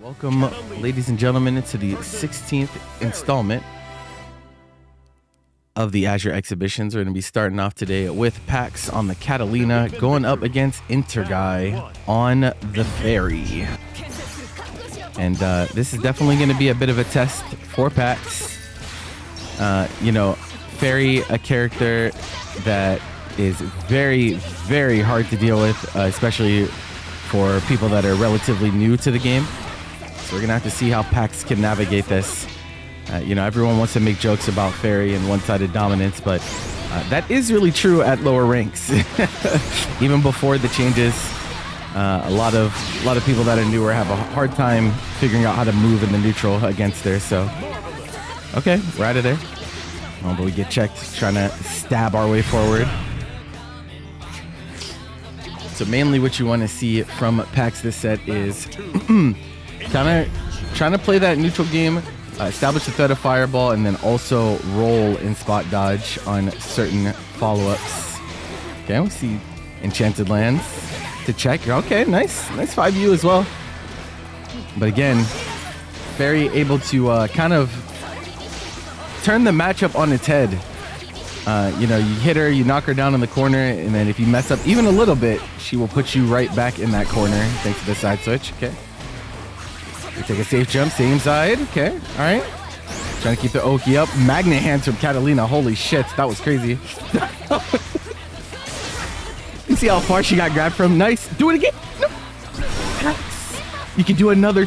Welcome, ladies and gentlemen, to the 16th installment of the Azure Exhibitions. We're going to be starting off today with Paks on the Katalina, going up against Interguy on the Ferry. And this is definitely going to be a bit of a test for Paks. You know, Ferry, a character that is very, very hard to deal with, especially for people that are relatively new to the game. So we're going to have to see how Paks can navigate this. You know, everyone wants to make jokes about Ferry and one-sided dominance, but that is really true at lower ranks. Even before the changes, a lot of people that are newer have a hard time figuring out how to move in the neutral against her. So, okay, we're out of there. Oh, but we get checked, trying to stab our way forward. So mainly what you want to see from Paks this set is kind of trying to play that neutral game, establish the threat of fireball, and then also roll in spot dodge on certain follow-ups. Okay, we see enchanted lands to check. Okay, nice 5U as well. But again, very able to kind of turn the matchup on its head. You know, you hit her, you knock her down in the corner, and then if you mess up even a little bit, she will put you right back in that corner thanks to the side switch. Okay. We take a safe jump, same side. Okay, all right. Trying to keep the Oki up. Magnet hands from Katalina. Holy shit, that was crazy. You see how far she got grabbed from? Nice. Do it again. No. You can do another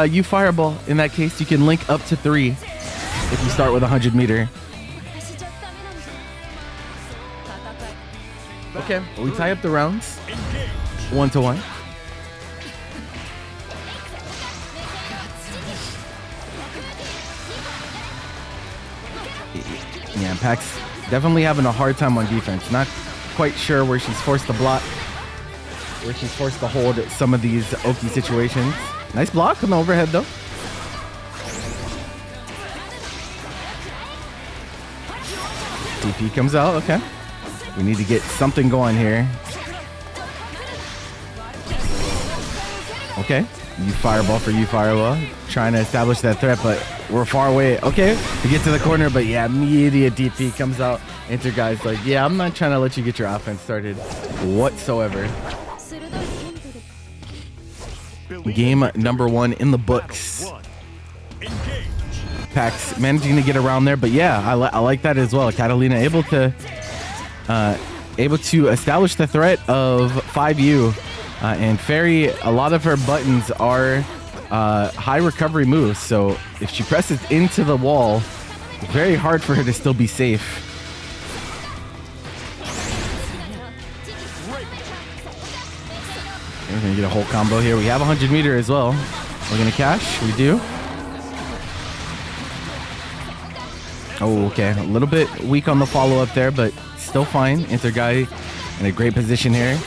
U fireball. In that case, you can link up to 3 if you start with 100 meter. Okay, well, we tie up the rounds 1-1. Yeah, Paks definitely having a hard time on defense. Not quite sure where she's forced to block, where she's forced to hold some of these Oki situations. Nice block on the overhead though. TP comes out, okay. We need to get something going here. Okay, you fireball for you fireball. Trying to establish that threat, but we're far away. Okay, we get to the corner, but yeah, immediate DP comes out. Interguy's like, yeah, I'm not trying to let you get your offense started whatsoever. Game number 1 in the books. Paks managing to get around there, but yeah, I like that as well. Katalina able to establish the threat of 5U, and Ferry, a lot of her buttons are high recovery moves, so if she presses into the wall, very hard for her to still be safe. We're gonna get a whole combo here. We have 100 meter as well. We're gonna cash. We do. Oh, okay. A little bit weak on the follow-up there, but still fine. Interguy in a great position here.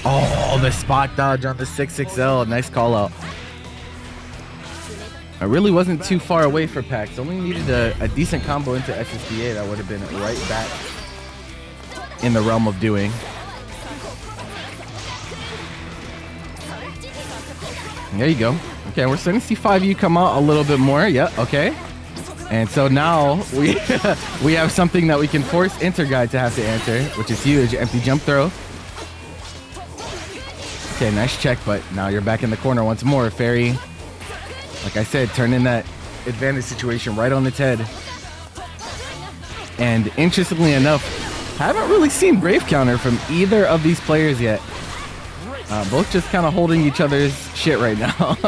Oh, the spot dodge on the 6XL. Nice call out. I really wasn't too far away for Paks. Only needed a decent combo into SSBA. That would have been right back in the realm of doing. There you go. Okay, we're starting to see 5U come out a little bit more. Yeah, okay. And so now we have something that we can force Interguy to have to answer, which is huge. Empty jump throw. Okay, nice check, but now you're back in the corner once more. Ferry, like I said, turning that advantage situation right on its head. And interestingly enough, haven't really seen Brave counter from either of these players yet. Both just kind of holding each other's shit right now.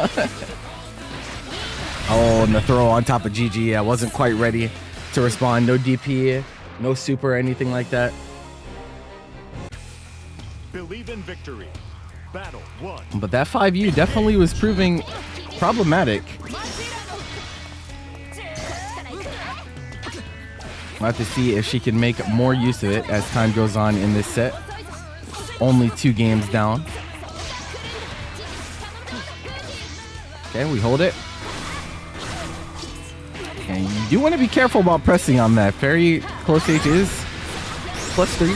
Oh, and the throw on top of GG. I wasn't quite ready to respond. No DP, no super or anything like that. Believe in victory. Battle 1. But that 5U definitely was proving problematic. We'll have to see if she can make more use of it as time goes on in this set. Only 2 games down. Okay, we hold it. And you do want to be careful about pressing on that. Very close H is +3.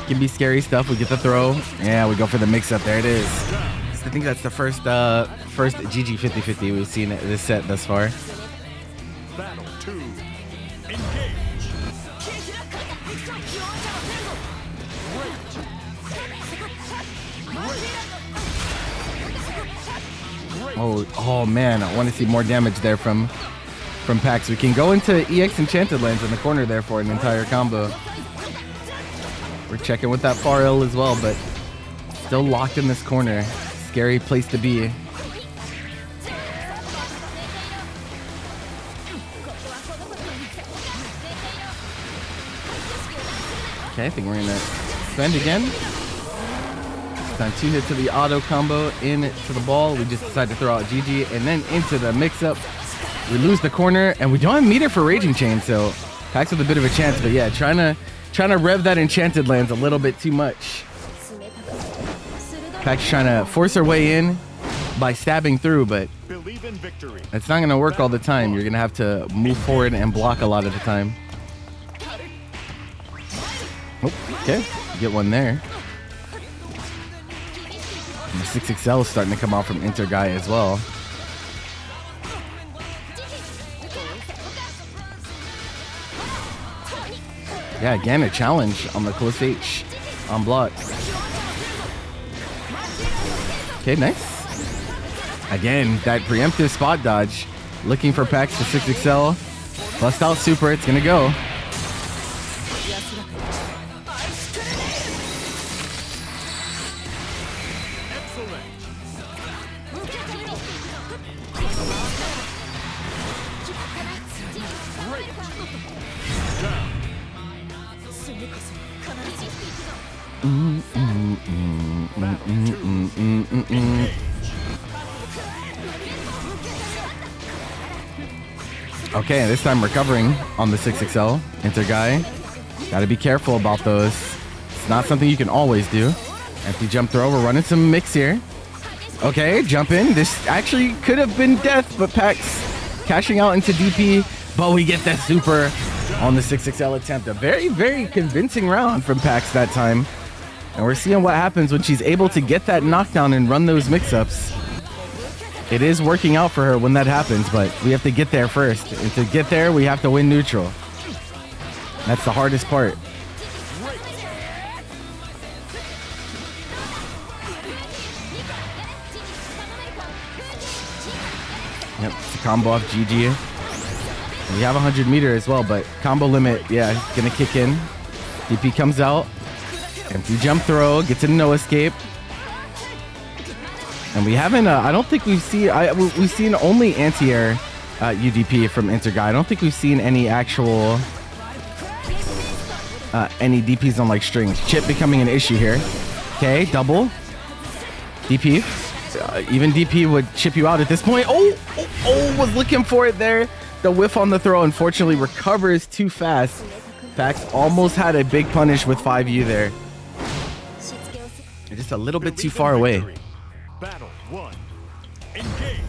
Can be scary stuff. We get the throw. Yeah, we go for the mix-up. There it is. I think that's the first GG 50-50 we've seen this set thus far. Battle 2. Engage. Oh man, I want to see more damage there from Paks. We can go into EX Enchanted Lands in the corner there for an entire combo. We're checking with that far L as well, but still locked in this corner. Scary place to be. Okay, I think we're gonna spend again. Time 2 hits to the auto combo into the ball. We just decide to throw out GG and then into the mix-up. We lose the corner and we don't have meter for Raging Chain, so Paks with a bit of a chance, but yeah, trying to rev that Enchanted Lands a little bit too much. Paks trying to force her way in by stabbing through, but it's not gonna work all the time. You're gonna have to move forward and block a lot of the time. Oh, okay, get one there. And the 6XL is starting to come out from Guy as well. Yeah, again, a challenge on the close H on block. Okay, nice. Again, that preemptive spot dodge. Looking for Paks to 6XL. Bust out super, it's gonna go. Okay, this time recovering on the 6XL. Guy. Gotta be careful about those. It's not something you can always do. Empty jump throw, we're running some mix here. Okay, jump in. This actually could have been death, but Paks cashing out into DP, but we get that super on the 6XL attempt. A very, very convincing round from Paks that time. And we're seeing what happens when she's able to get that knockdown and run those mix-ups. It is working out for her when that happens, but we have to get there first. And to get there, we have to win neutral. That's the hardest part. Yep, it's a combo off GG. We have 100 meter as well, but combo limit, yeah, gonna kick in. DP comes out. Empty jump throw, gets a no escape. And we haven't, I don't think we've seen only anti-air UDP from Guy. I don't think we've seen any actual, any DPs on like strings. Chip becoming an issue here. Okay, double. DP. Even DP would chip you out at this point. Oh, was looking for it there. The whiff on the throw, unfortunately, recovers too fast. Paks almost had a big punish with 5U there. Just a little bit too far away. Battle 1. Engage.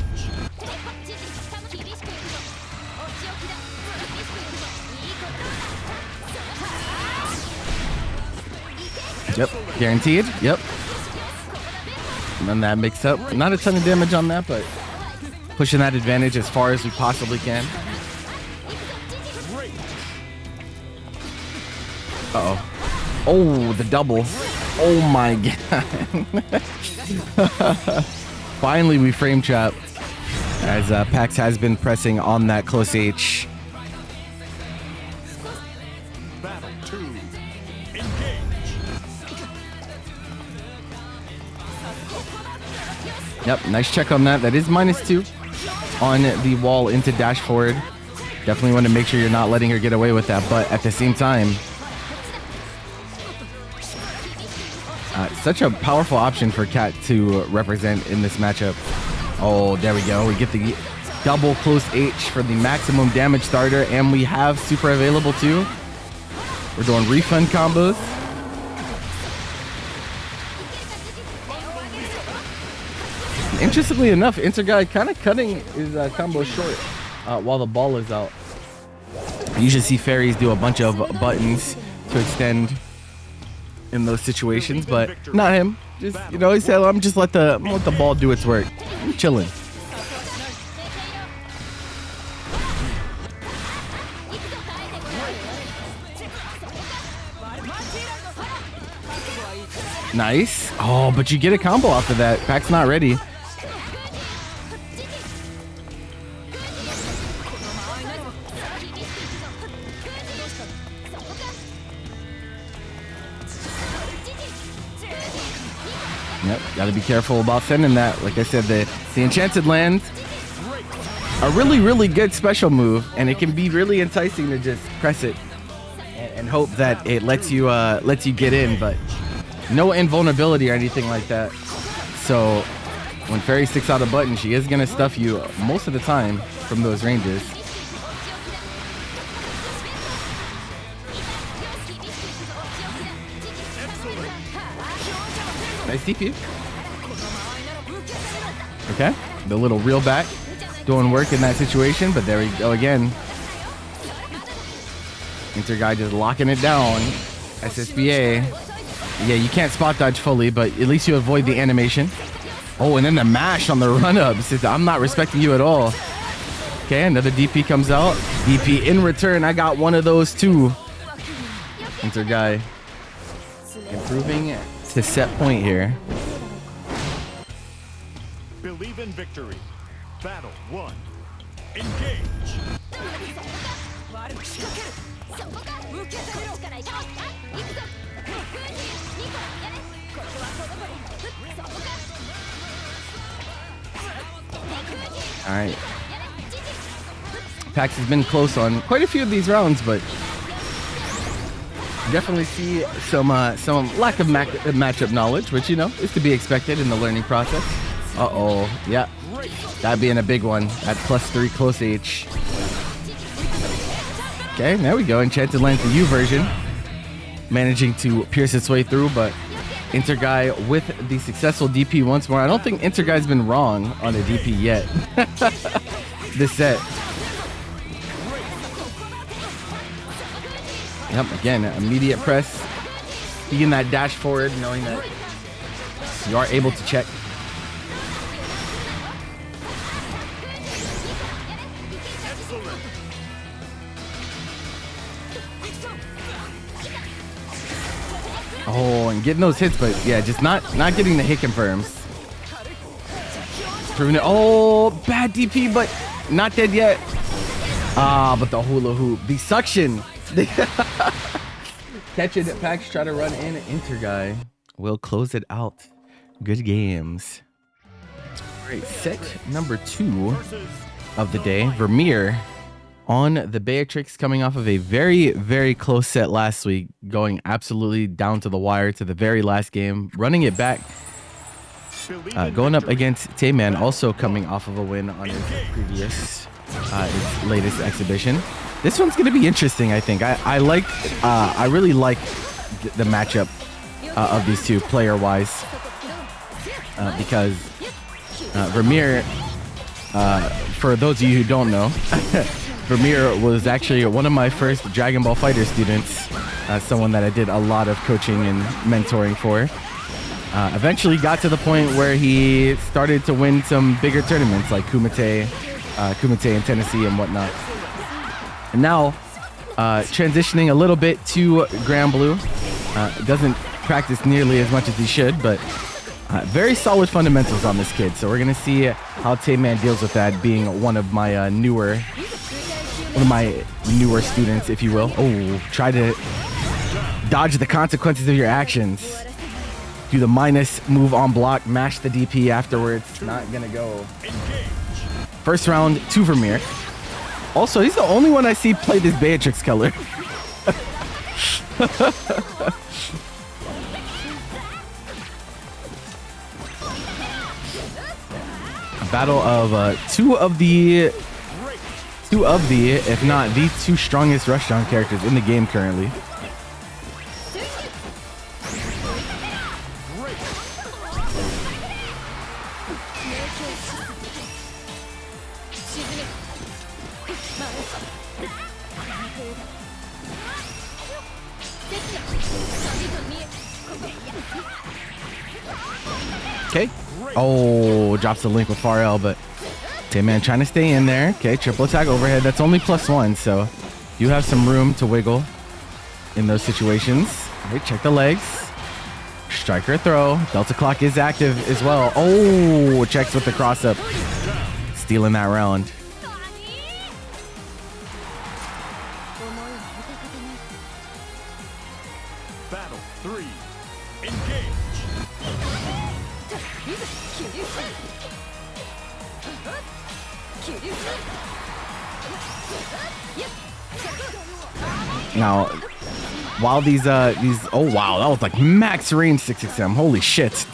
Yep, guaranteed. Yep. And then that mix up. Not a ton of damage on that, but pushing that advantage as far as we possibly can. Uh-oh. Oh, the double. Oh my god. Finally, we frame trap as Paks has been pressing on that close H. Battle 2. Engage. Yep, nice check on that. That is -2 on the wall into dash forward. Definitely want to make sure you're not letting her get away with that, but at the same time, such a powerful option for Cat to represent in this matchup. Oh, there we go. We get the double close H for the maximum damage starter, and we have super available too. We're doing refund combos. Interestingly enough, Guy kind of cutting his combo short while the ball is out. You usually see Ferries do a bunch of buttons to extend in those situations, but not him. Just, you know, he said, I'm just let the ball do its work. I'm chilling. Nice. Oh, but you get a combo off of that. Paks not ready. Yep, gotta be careful about sending that. Like I said, the Enchanted Land, a really, really good special move, and it can be really enticing to just press it and hope that it lets you get in, but no invulnerability or anything like that. So when Ferry sticks out a button, she is gonna stuff you most of the time from those ranges. Nice DP. Okay, the little reel back doing work in that situation, but there we go again. Inter guy just locking it down. SSBA. Yeah, you can't spot dodge fully, but at least you avoid the animation. Oh, and then the mash on the run-up. I'm not respecting you at all. Okay, another DP comes out. DP in return. I got one of those too. Inter guy improving to set point here. Believe in victory. Battle 1. Engage. All right. Paks has been close on quite a few of these rounds, but definitely see some lack of matchup knowledge, which, you know, is to be expected in the learning process. Uh-oh. Yeah. That being a big one at +3 close H. Okay, there we go. Enchanted Land the U version. Managing to pierce its way through, but Inter guy with the successful DP once more. I don't think Inter guy's been wrong on a DP yet this set. Yep, again, immediate press. Being that dash forward, knowing that you are able to check. Oh, and getting those hits, but yeah, just not getting the hit confirms. Proving it. Oh, bad DP, but not dead yet. Ah, but the hula hoop, the suction. Catch it at Paks, try to run in. Inter guy will close it out. Good games. All right, set number 2 of the day. Vyrmyr on the Beatrix, coming off of a very, very close set last week, going absolutely down to the wire to the very last game, running it back, going up against Taymanice, also coming off of a win on his previous, his latest exhibition. This one's going to be interesting, I think. I really like the matchup of these two player-wise, because Vyrmyr, for those of you who don't know, Vyrmyr was actually one of my first Dragon Ball Fighter students, someone that I did a lot of coaching and mentoring for. Eventually got to the point where he started to win some bigger tournaments like Kumite in Tennessee and whatnot. And now transitioning a little bit to Grand Blue. Doesn't practice nearly as much as he should, but very solid fundamentals on this kid. So we're going to see how Taymanice deals with that, being one of my newer students, if you will. Oh, try to dodge the consequences of your actions. Do the minus move on block, mash the DP afterwards. Not gonna go. First round to Vyrmyr. Also, he's the only one I see play this Beatrix color. A battle of two of the, if not the 2 strongest rushdown characters in the game currently. Okay. Oh, drops the link with far L, but Tayman trying to stay in there. Okay, triple attack overhead. That's only +1, so you have some room to wiggle in those situations. All right, check the legs. Striker throw. Delta clock is active as well. Oh, checks with the cross up. Stealing that round. Battle 3. Engage. Now, while these oh wow, that was like max range 6XM. Holy shit.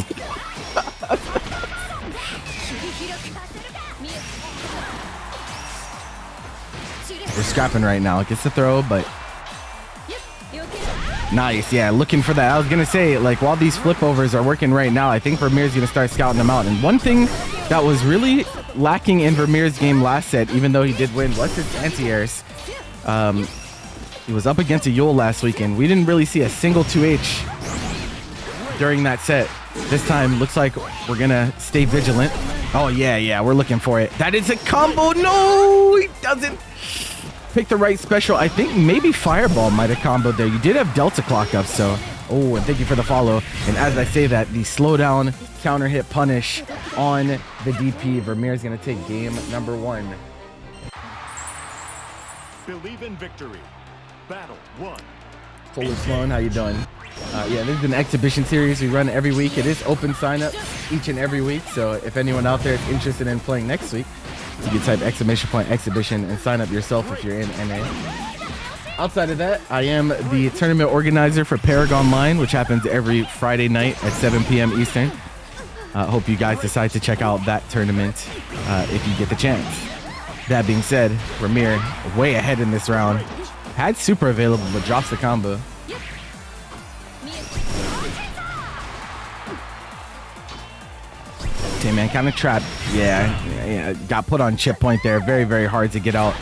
We're scrapping right now. Gets the throw, but nice. Yeah, looking for that. I was gonna say, like, while these flip overs are working right now, I think Vyrmyr's gonna start scouting them out. And one thing that was really lacking in Vyrmyr's game last set, even though he did win, was his anti-airs. He was up against a Yuel last weekend. We didn't really see a single 2H during that set. This time, looks like we're gonna stay vigilant. Oh yeah, we're looking for it. That is a combo. No, he doesn't pick the right special. I think maybe Fireball might have comboed there. You did have Delta clock up, so. Oh, and thank you for the follow. And as I say that, the slowdown counter hit punish on the DP. Vyrmyr is gonna take game number 1. Believe in victory. Battle 1. Fuller Sloan, how you doing? Yeah, this is an exhibition series we run every week. It is open sign-up each and every week, so if anyone out there is interested in playing next week, you can type !exhibition and sign up yourself if you're in NA. Outside of that, I am the tournament organizer for Paragon Line, which happens every Friday night at 7 p.m. Eastern. Hope you guys decide to check out that tournament if you get the chance. That being said, Vyrmyr way ahead in this round. Had super available, but drops the combo. Tayman kind of trapped. Yeah. Got put on chip point there. Very, very hard to get out.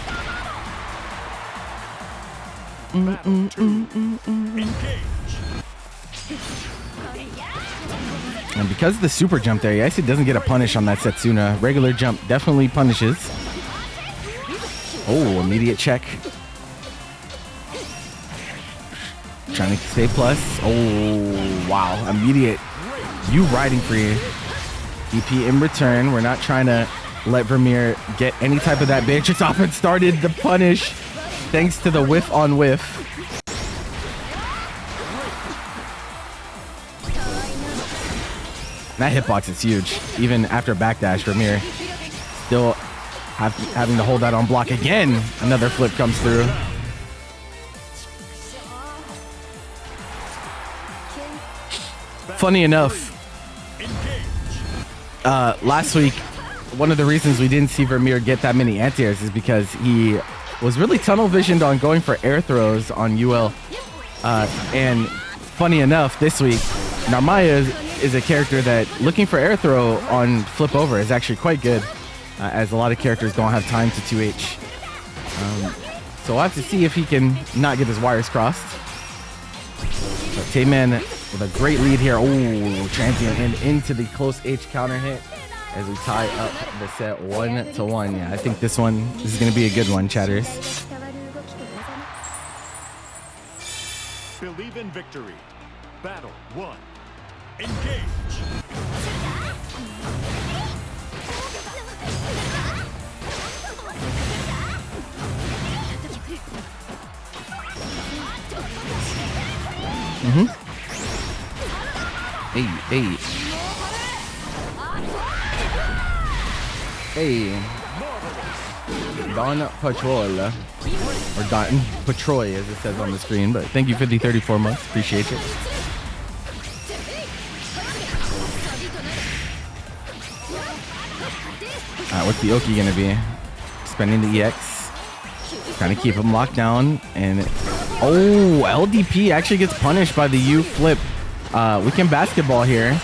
And because of the super jump there, he actually doesn't get a punish on that Setsuna. Regular jump definitely punishes. Oh, immediate check. Trying to stay plus. Oh, wow. Immediate. You riding free. DP in return. We're not trying to let Vyrmyr get any type of that Beatrix offense started. The punish. Thanks to the whiff on whiff. That hitbox is huge. Even after backdash, Vyrmyr still having to hold that on block again. Another flip comes through. Funny enough, last week, one of the reasons we didn't see Vyrmyr get that many anti-airs is because he was really tunnel visioned on going for air throws on Yuel. And funny enough, this week, Narmaya is a character that looking for air throw on flip over is actually quite good, as a lot of characters don't have time to 2H. So we'll have to see if he can not get his wires crossed. But Tayman with a great lead here. Oh, transient and into the close H counter hit as we tie up the set 1-1. Yeah, I think this is going to be a good one, chatters. Believe in victory. Battle 1. Engage. Hey. Don Patrol. Or Don Patroy, as it says on the screen. But thank you for the 34 months. Appreciate it. Alright, what's the Oki gonna be? Spending the EX. Trying to keep him locked down. And oh, LDP actually gets punished by the U flip. We can basketball here,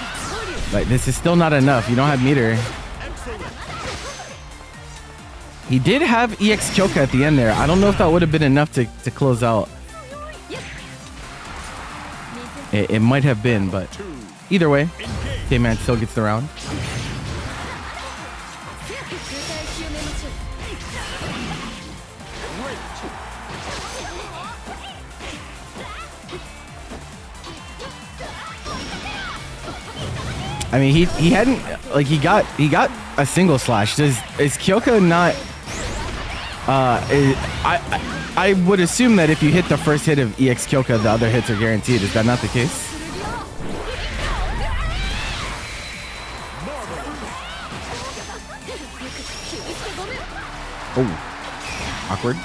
but this is still not enough. You don't have meter. He did have EX Kyoka at the end there. I don't know if that would have been enough to close out. It might have been, but either way, Tayman still gets the round. I mean, he hadn't, like, he got a single slash. Is Kyoka not? I would assume that if you hit the first hit of EX Kyoka, the other hits are guaranteed. Is that not the case? Oh, awkward.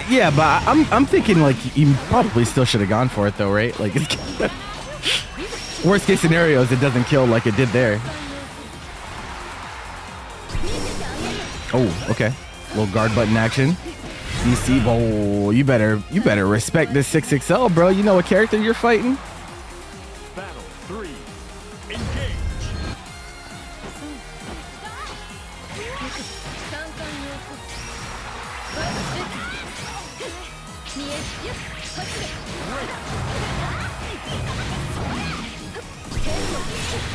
Yeah, but I'm thinking like you probably still should have gone for it though, right? Like, worst case scenario is it doesn't kill like it did there. Oh, okay. Little guard button action. DC, oh, you better respect this 6XL, bro. You know what character you're fighting? Battle 3. Engage.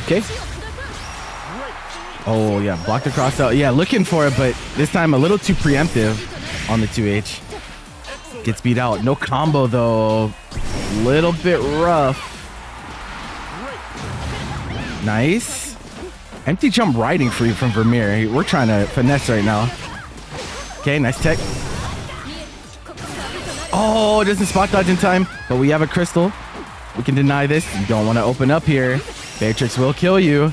Okay. Oh, yeah. Blocked across out. Yeah, looking for it, but this time a little too preemptive on the 2H. Gets beat out. No combo, though. Little bit rough. Nice. Empty jump riding free from Vyrmyr. We're trying to finesse right now. Okay, nice tech. Oh, doesn't spot dodge in time, but we have a crystal. We can deny this. You don't want to open up here. Beatrix will kill you.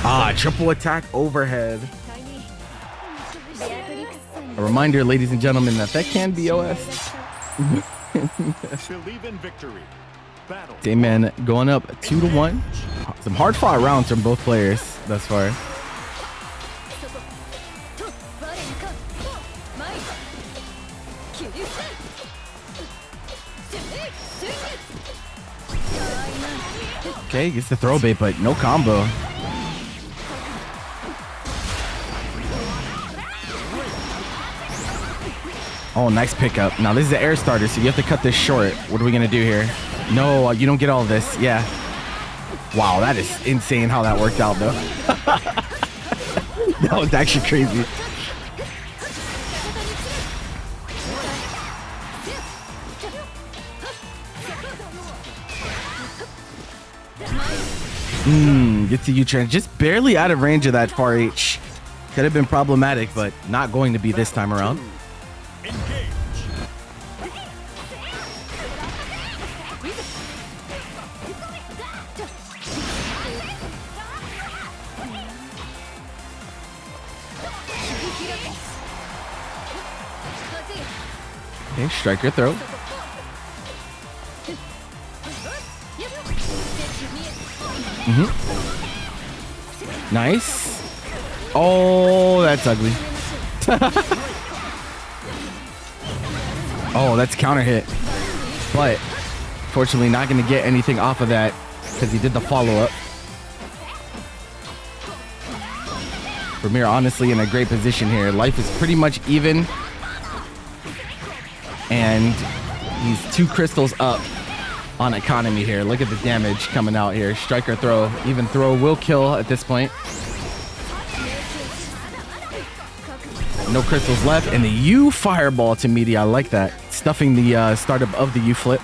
Ah, triple attack overhead. A reminder, ladies and gentlemen, that can be OS. Believe in victory. Battle. Tayman going up 2-1. Some hard fought rounds from both players thus far. Okay, gets the throw bait, but no combo. Oh, nice pickup. Now, this is the air starter, so you have to cut this short. What are we going to do here? No, you don't get all this. Yeah. Wow, that is insane how that worked out, though. That was actually crazy. Gets to U-turn. Just barely out of range of that far H. Could have been problematic, but not going to be this time around. Okay, strike your throat. Nice. Oh, that's ugly. Oh, that's counter hit. But fortunately not going to get anything off of that because he did the follow-up. Vyrmyr honestly in a great position here. Life is pretty much even. And he's 2 crystals up on economy here. Look at the damage coming out here. Strike or throw. Even throw will kill at this point. No crystals left. And the U fireball to media. I like that. Stuffing the startup of the U flip.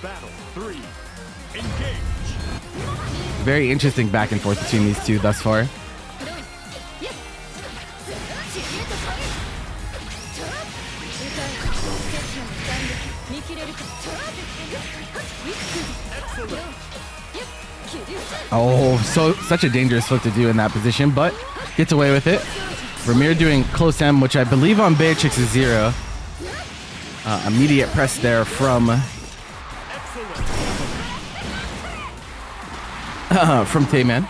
Battle 3. Engage. Very interesting back and forth between these two thus far. Oh, such a dangerous flip to do in that position, but gets away with it. Vyrmyr doing close M, which I believe on Beatrix is 0. Immediate press there from Tayman.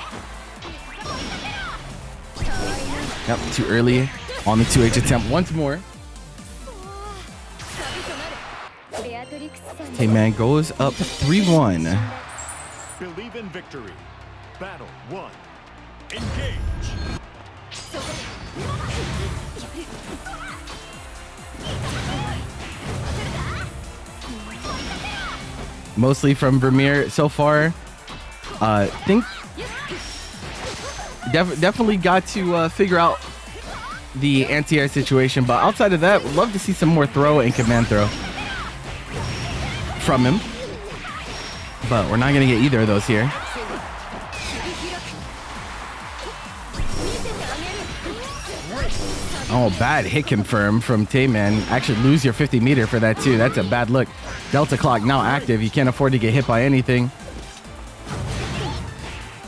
Yep, too early on the 2H attempt once more. Tayman goes up 3-1. Believe in victory. Battle 1. Engage. mostly from Vyrmyr so far. Think definitely got to figure out the anti-air situation, but outside of that, would love to see some more throw and command throw from him. But we're not gonna get either of those here. Oh, bad hit confirm from Tayman. Actually lose your 50 meter for that too. That's a bad look. Delta clock now active. You can't afford to get hit by anything.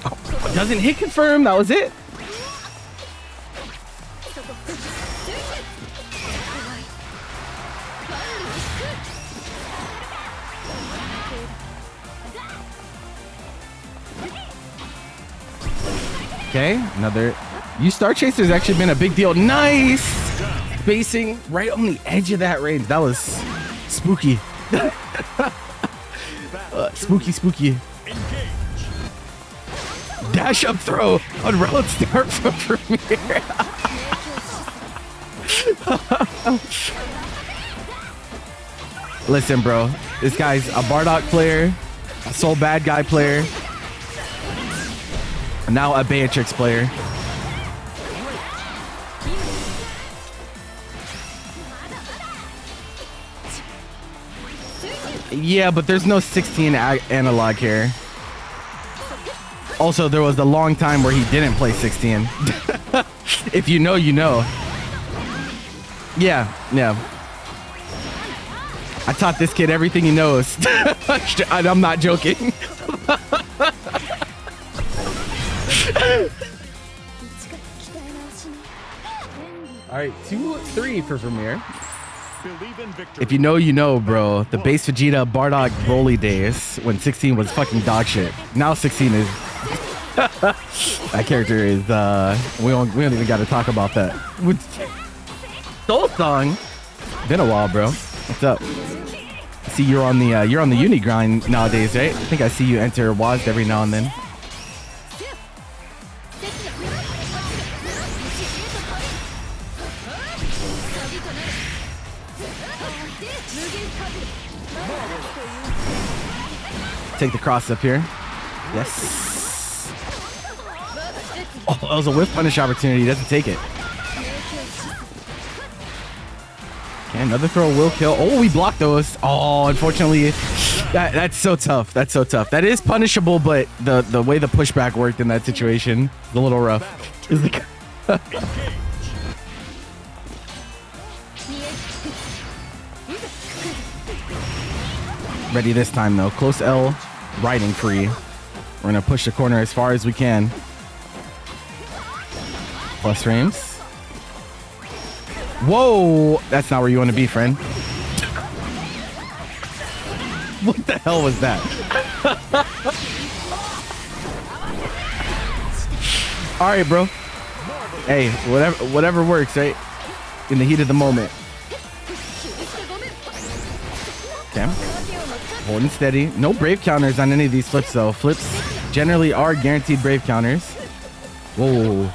Oh, doesn't hit confirm. That was it. Okay, another. You Star Chaser's actually been a big deal. Nice spacing right on the edge of that range. That was spooky. Spooky. Dash up throw on round start from Vyrmyr. Listen, bro, this guy's a Bardock player, a Soul Bad Guy player, now a Beatrix player. Yeah, but there's no 16 analog here. Also, there was a long time where he didn't play 16. If you know, you know. Yeah. I taught this kid everything he knows. I'm not joking. All right, 2-3 for Vyrmyr. If you know, you know, bro. The base Vegeta Bardock Broly days when 16 was fucking dog shit. Now 16 is that character is we don't even got to talk about that. With Soul Song, been a while, bro. What's up? I see you're on the uni grind nowadays, right? I think I see you enter WASD every now and then. Take the cross up here. Yes. Oh, that was a whiff punish opportunity. He doesn't take it. Okay, another throw will kill. Oh, we blocked those. Oh, unfortunately, that's so tough. That's so tough. That is punishable, but the way the pushback worked in that situation is a little rough. It's like ready this time though. Close L, riding free. We're gonna push the corner as far as we can. Plus frames. Whoa, that's not where you want to be, friend. What the hell was that? All right, bro. Hey, whatever works, right? In the heat of the moment. Okay. Holding steady. No brave counters on any of these flips, though. Flips generally are guaranteed brave counters. Whoa.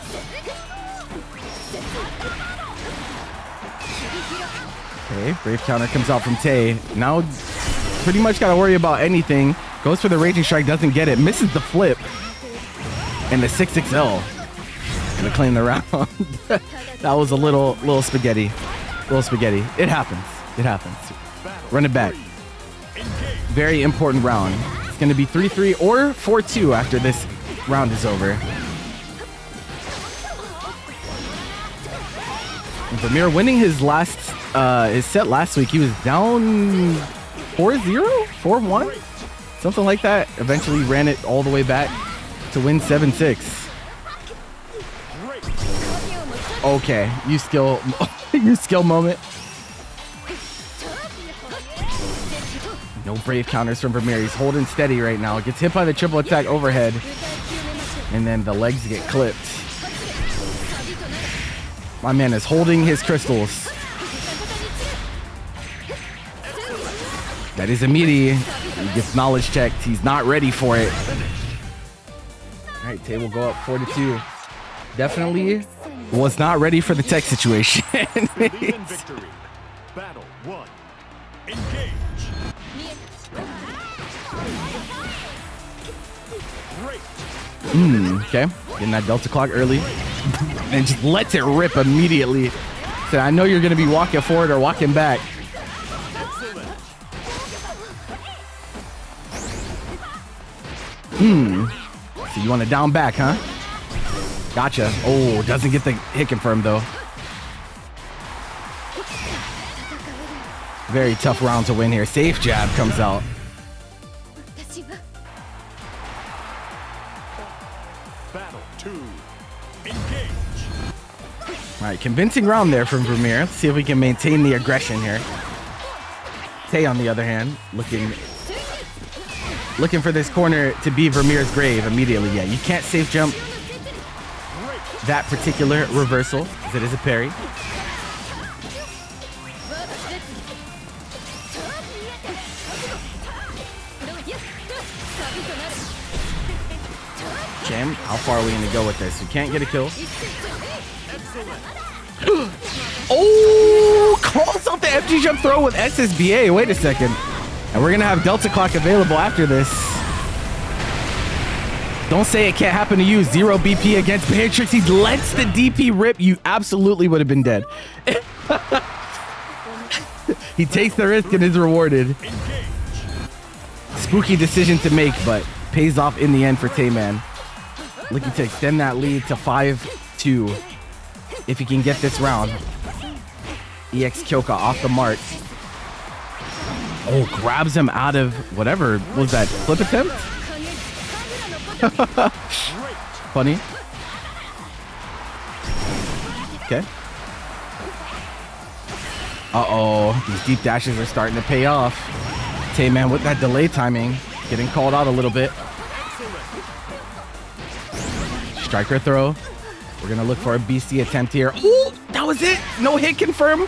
Okay, brave counter comes out from Tay. Now, pretty much got to worry about anything. Goes for the Raging Strike, doesn't get it. Misses the flip. And the 6XL. Gonna claim the round. That was a little spaghetti. Little spaghetti. It happens. It happens. Run it back. Very important round. It's going to be 3-3 or 4-2 after this round is over. Vyrmyr winning his set last week. He was down 4-0, 4-1, something like that. Eventually ran it all the way back to win 7-6. Okay, you skill moment. No brave counters from Vyrmyr. He's holding steady right now. Gets hit by the triple attack overhead. And then the legs get clipped. My man is holding his crystals. That is a meaty. He gets knowledge checked. He's not ready for it. All right, Tay will go up 4-2. Definitely was not ready for the tech situation. Battle 1. Engage. Okay. Getting that Delta Clock early. And just lets it rip immediately. So I know you're going to be walking forward or walking back. So you want to down back, huh? Gotcha. Oh, doesn't get the hit confirmed, though. Very tough round to win here. Safe jab comes out. Battle 2. Engage. All right, convincing round there from Vyrmyr. Let's see if we can maintain the aggression here. Tay, on the other hand, looking for this corner to be Vyrmyr's grave immediately. Yeah, you can't safe jump that particular reversal, as it is a parry. Jam, how far are we going to go with this? We can't get a kill. Oh, calls out the FG jump throw with SSBA. Wait a second. And we're going to have Delta Clock available after this. Don't say it can't happen to you. 0 BP against Beatrix. He lets the DP rip. You absolutely would have been dead. He takes the risk and is rewarded. Spooky decision to make, but pays off in the end for Tayman. Looking to extend that lead to 5-2 if he can get this round. EX Kyoka off the mark. Oh, grabs him out of whatever was that flip attempt? Funny. Okay. Uh-oh, these deep dashes are starting to pay off. Tayman with that delay timing, getting called out a little bit. Striker throw. We're gonna look for a BC attempt here. Ooh, that was it. No hit confirm.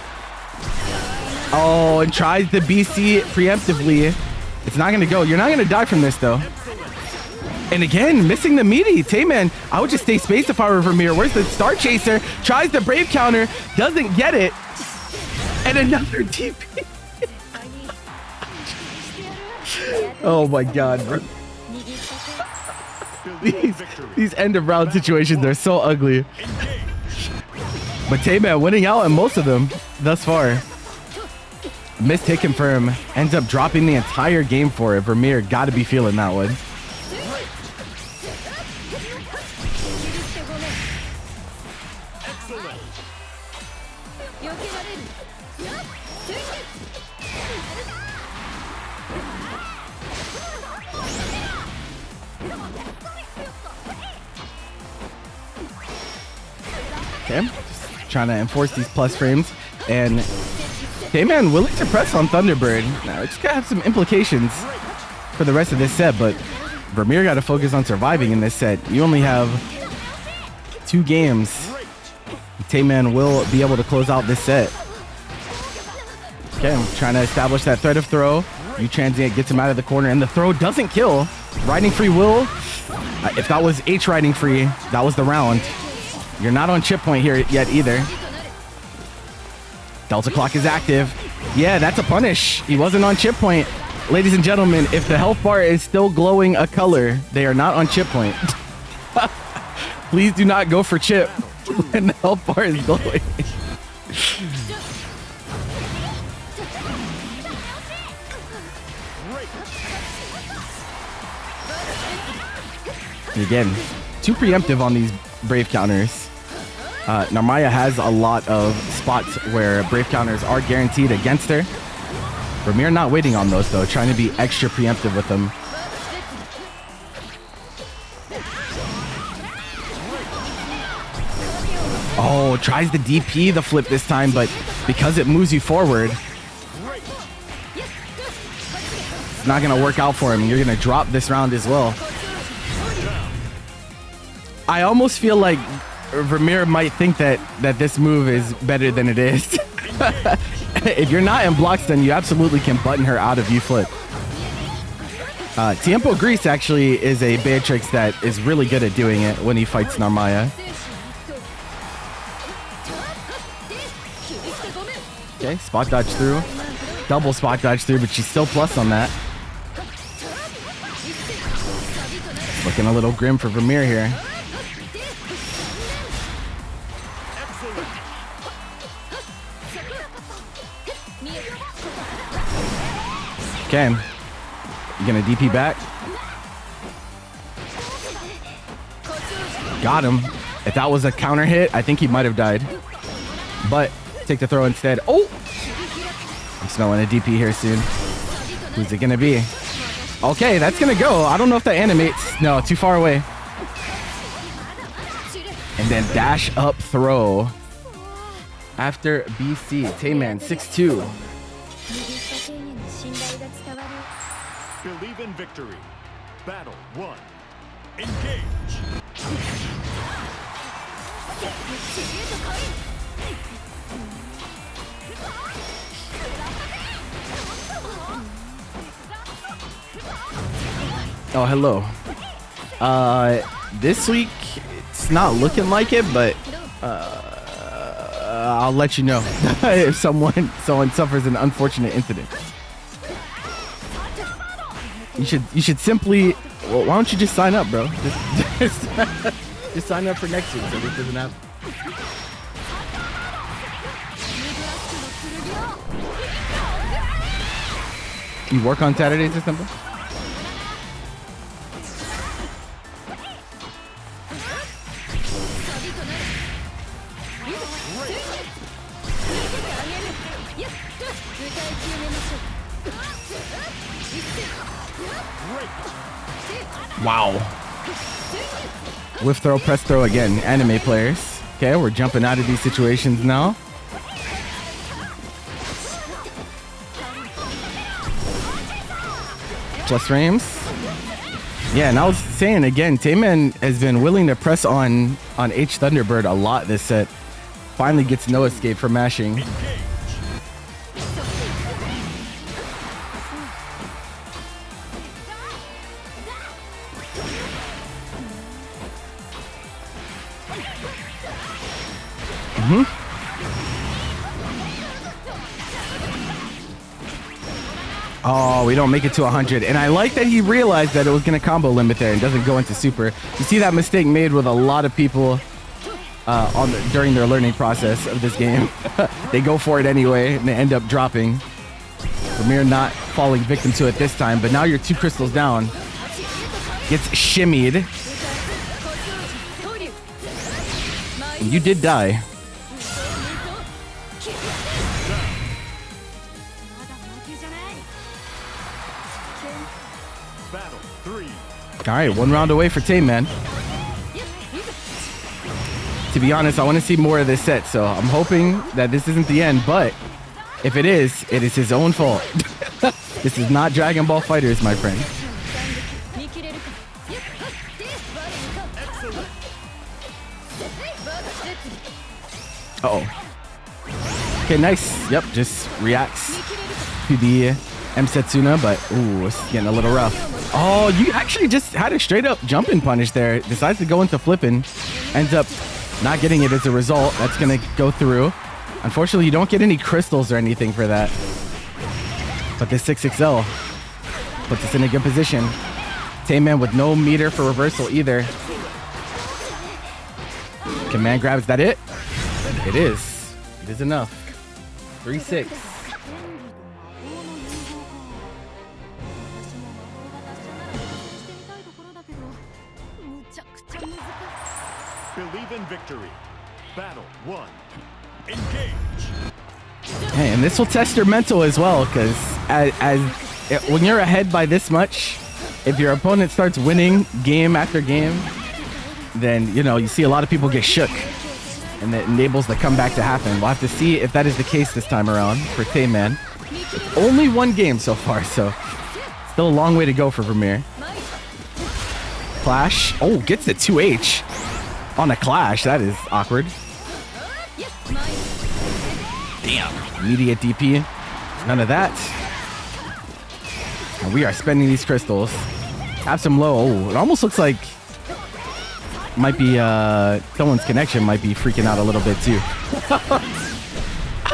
Oh, and tries the BC preemptively. It's not gonna go. You're not gonna die from this though. And again, missing the meaty. Tayman, I would just stay spaced if I were Vyrmyr. Where's the Star Chaser? Tries the Brave counter, doesn't get it. And another TP. Oh my God, bro. These end of round situations are so ugly. But Tayman winning out in most of them thus far. Missed hit confirm. Ends up dropping the entire game for it. Vyrmyr got to be feeling that one. Okay, just trying to enforce these plus frames, and Tayman willing to press on Thunderbird. Now it's gonna have some implications for the rest of this set, but Vyrmyr got to focus on surviving in this set. You only have 2 games. Tayman will be able to close out this set. Okay, I'm trying to establish that threat of throw. You transient gets him out of the corner, and the throw doesn't kill. Riding free will. If that was H riding free, that was the round. You're not on chip point here yet either. Delta Clock is active. Yeah, that's a punish. He wasn't on chip point. Ladies and gentlemen, if the health bar is still glowing a color, they are not on chip point. Please do not go for chip when the health bar is glowing. Again, too preemptive on these Brave counters. Narmaya has a lot of spots where Brave counters are guaranteed against her. Vyrmyr not waiting on those though, trying to be extra preemptive with them. Oh, tries the DP the flip this time, but because it moves you forward, it's not gonna work out for him. You're gonna drop this round as well. I almost feel like Vyrmyr might think that this move is better than it is. If you're not in blocks, then you absolutely can button her out of U-flip. Tiempo Grease actually is a Beatrix that is really good at doing it when he fights Narmaya. Okay, spot dodge through. Double spot dodge through, but she's still plus on that. Looking a little grim for Vyrmyr here. Okay. You gonna DP back? Got him. If that was a counter hit, I think he might have died. But take the throw instead. Oh! I'm smelling a DP here soon. Who's it gonna be? Okay, that's gonna go. I don't know if that animates. No, too far away. And then dash up throw. After BC, Tayman 6-2. Believe in victory. Battle 1. Engage. Oh, hello. This week, it's not looking like it, but I'll let you know if someone suffers an unfortunate incident. You should simply, well, why don't you just sign up, bro? Just sign up for next week so this doesn't happen. You work on Saturdays or something? Wow. Whiff throw, press throw again. Anime players. Okay, we're jumping out of these situations now. Plus frames. Yeah, and I was saying again, Tayman has been willing to press on H Thunderbird a lot this set. Finally gets no escape for mashing. Oh, we don't make it to 100. And I like that he realized that it was going to combo limit there and doesn't go into super. You see that mistake made with a lot of people during their learning process of this game. They go for it anyway and they end up dropping. Vyrmyr not falling victim to it this time, but now you're 2 crystals down. Gets shimmied. And you did die. All right, 1 round away for Tayman. To be honest, I want to see more of this set, so I'm hoping that this isn't the end, but if it is his own fault. This is not Dragon Ball Fighters, my friend. Uh-oh. Okay, nice. Yep, just reacts to the M Setsuna, but ooh, it's getting a little rough. Oh, you actually just had a straight up jumping punish there. Decides to go into flipping. Ends up not getting it as a result. That's going to go through. Unfortunately, you don't get any crystals or anything for that. But this 6XL puts us in a good position. Tayman with no meter for reversal either. Command grab, is that it? It is. It is enough. 3-6. Believe in victory. Battle 1. Engage. Hey, and this will test your mental as well, because when you're ahead by this much, if your opponent starts winning game after game, then, you know, you see a lot of people get shook, and that enables the comeback to happen. We'll have to see if that is the case this time around for Tayman. It's only 1 game so far, so still a long way to go for Vyrmyr. Clash. Oh, gets the 2H on a clash. That is awkward. Damn. Immediate DP. None of that. And we are spending these crystals. Have some low. Oh, it almost looks like might be someone's connection might be freaking out a little bit too.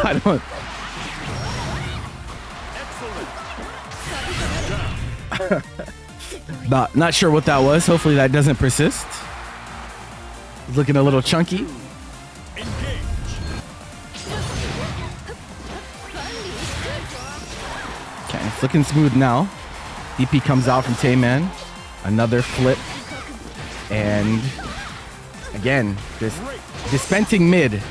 I don't. Not sure what that was. Hopefully that doesn't persist. He's looking a little chunky. Okay, it's looking smooth now. DP comes out from Tayman. Another flip. And again, this dispensing mid.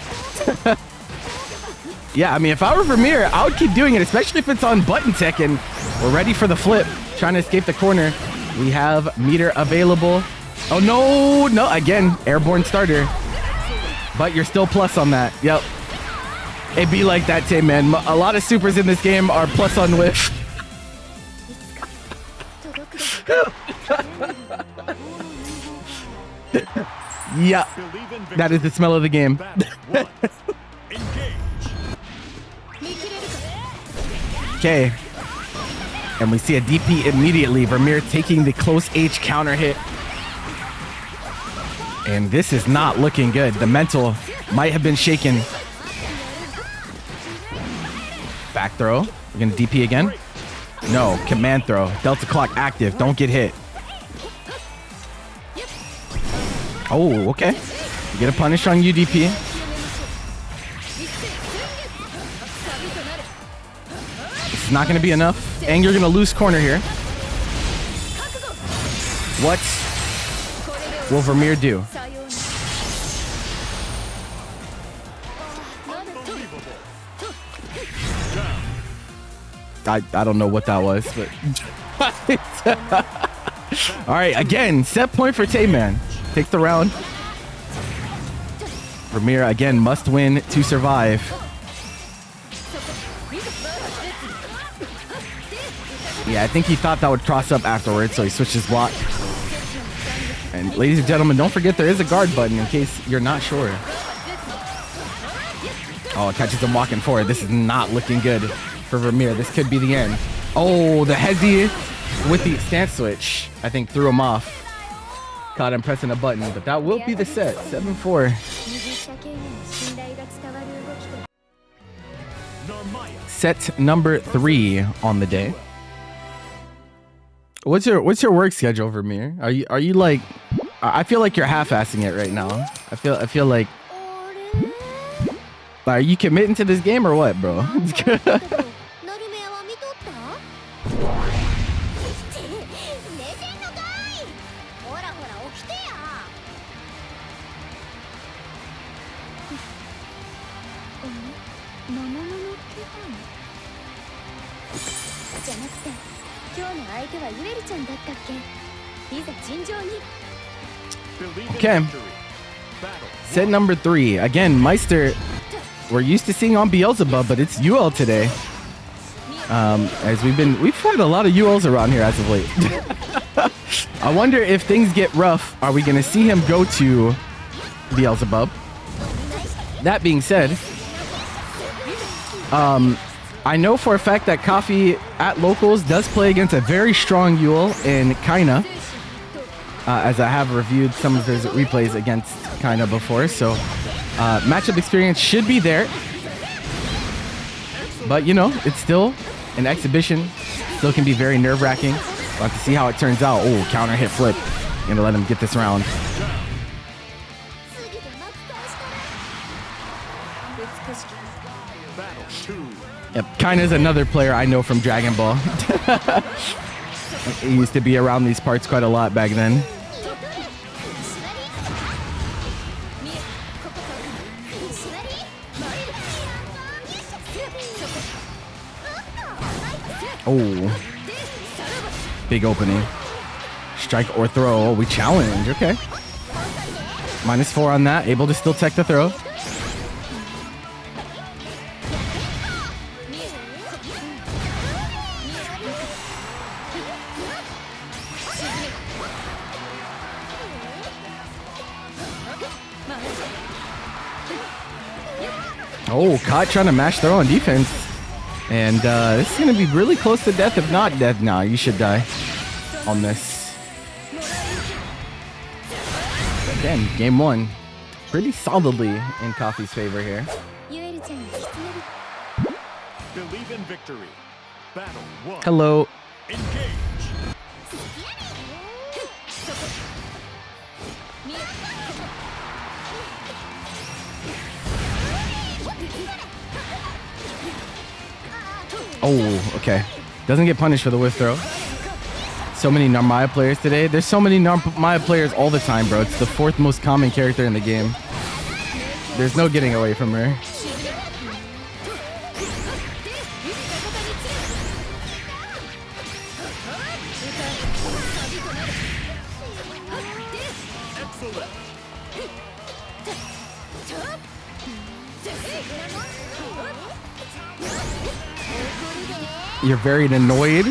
Yeah, I mean, if I were Vyrmyr, I would keep doing it, especially if it's on button tech and we're ready for the flip, trying to escape the corner. We have Metera available. Oh, no, again, airborne starter. But you're still plus on that. Yep. It be like that, Tayman. A lot of supers in this game are plus on whiff. Yeah, that is the smell of the game. Okay, and we see a DP immediately. Vyrmyr taking the close H counter hit. And this is not looking good. The mental might have been shaken. Back throw. We're gonna DP again. No, command throw. Delta clock active. Don't get hit. Oh, okay. You get a punish on UDP. It's not going to be enough. And you're going to lose corner here. What will Vyrmyr do? I don't know what that was, but... All right, again, set point for Tayman. Take the round. Vyrmyr, again, must win to survive. Yeah, I think he thought that would cross up afterwards, so he switched his block. And ladies and gentlemen, don't forget there is a guard button in case you're not sure. Oh, it catches him walking forward. This is not looking good for Vyrmyr. This could be the end. Oh, the hezzy with the stance switch, I think threw him off. Caught him pressing a button, but that will be the set. 7-4. Set number 3 on the day. What's your work schedule, Vyrmyr? Are you like? I feel like you're half-assing it right now. I feel like. Are you committing to this game or what, bro? Okay. Set number 3. Again, Meister, we're used to seeing on Beelzebub, but it's Yuel today. As we've had a lot of Yuels around here as of late. I wonder if things get rough, are we going to see him go to Beelzebub? That being said, I know for a fact that Coffee at Locals does play against a very strong Yuel in Kaina, as I have reviewed some of his replays against Kaina before, so matchup experience should be there. But, you know, it's still an exhibition, still can be very nerve-wracking. We'll have to see how it turns out. Oh, counter hit flip. Gonna let him get this round. Yep, Kaina's another player I know from Dragon Ball. He used to be around these parts quite a lot back then. Oh, big opening. Strike or throw. Oh, we challenge. Okay. -4 on that. Able to still tech the throw. Oh, caught trying to mash throw on defense. And this is going to be really close to death, if not death. Nah, you should die on this. Again, game 1. Pretty solidly in Coffee's favor here. Believe in victory. Battle 1. Hello. Engage. Oh, okay. Doesn't get punished for the whiff throw. So many Narmaya players today. There's so many Narmaya players all the time, bro. It's the 4th most common character in the game. There's no getting away from her. You're very annoyed.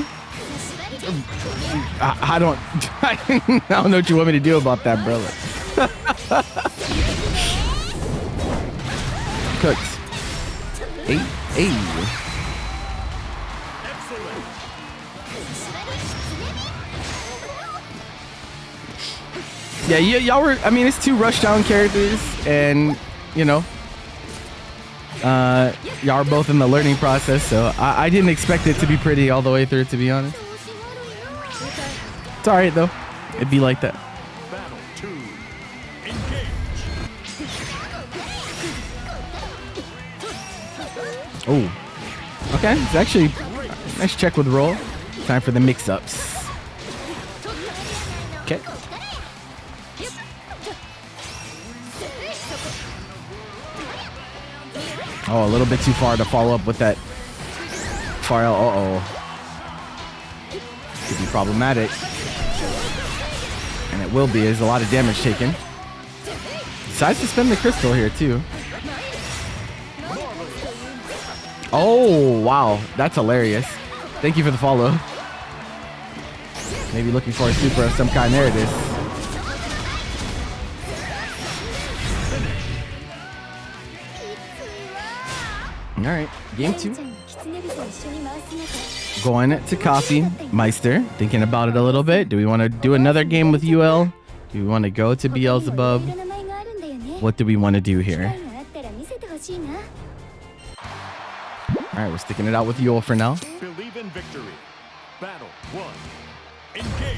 I don't I don't know what you want me to do about that, brother. Cooked. Hey. Yeah, y'all were, I mean, it's 2 rushdown characters, and, you know, y'all are both in the learning process, so I didn't expect it to be pretty all the way through, to be honest. It's alright, though. It'd be like that. Battle 2. Engage. Oh. Okay, it's actually a nice check with roll. Time for the mix-ups. Okay. Oh, a little bit too far to follow up with that far out. Could be problematic. And it will be. There's a lot of damage taken. Decides to spend the crystal here, too. Oh, wow. That's hilarious. Thank you for the follow. Maybe looking for a super of some kind. There it is. All right, game 2. Going to coffee. Meister, thinking about it a little bit. Do we want to do another game with Yuel? Do we want to go to Beelzebub? What do we want to do here? All right, we're sticking it out with Yuel for now. Believe in victory. Battle 1. Engage.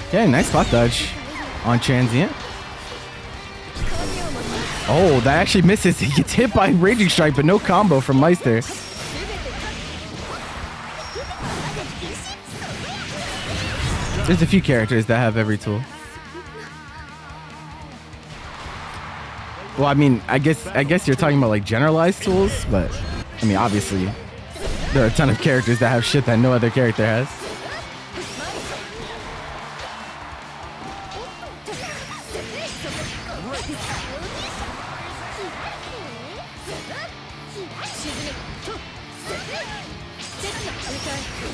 Okay, nice spot dodge on transient. Oh, that actually misses. He gets hit by Raging Strike, but no combo from Meister. There's a few characters that have every tool. Well, I mean, I guess you're talking about like generalized tools, but I mean, obviously, there are a ton of characters that have shit that no other character has.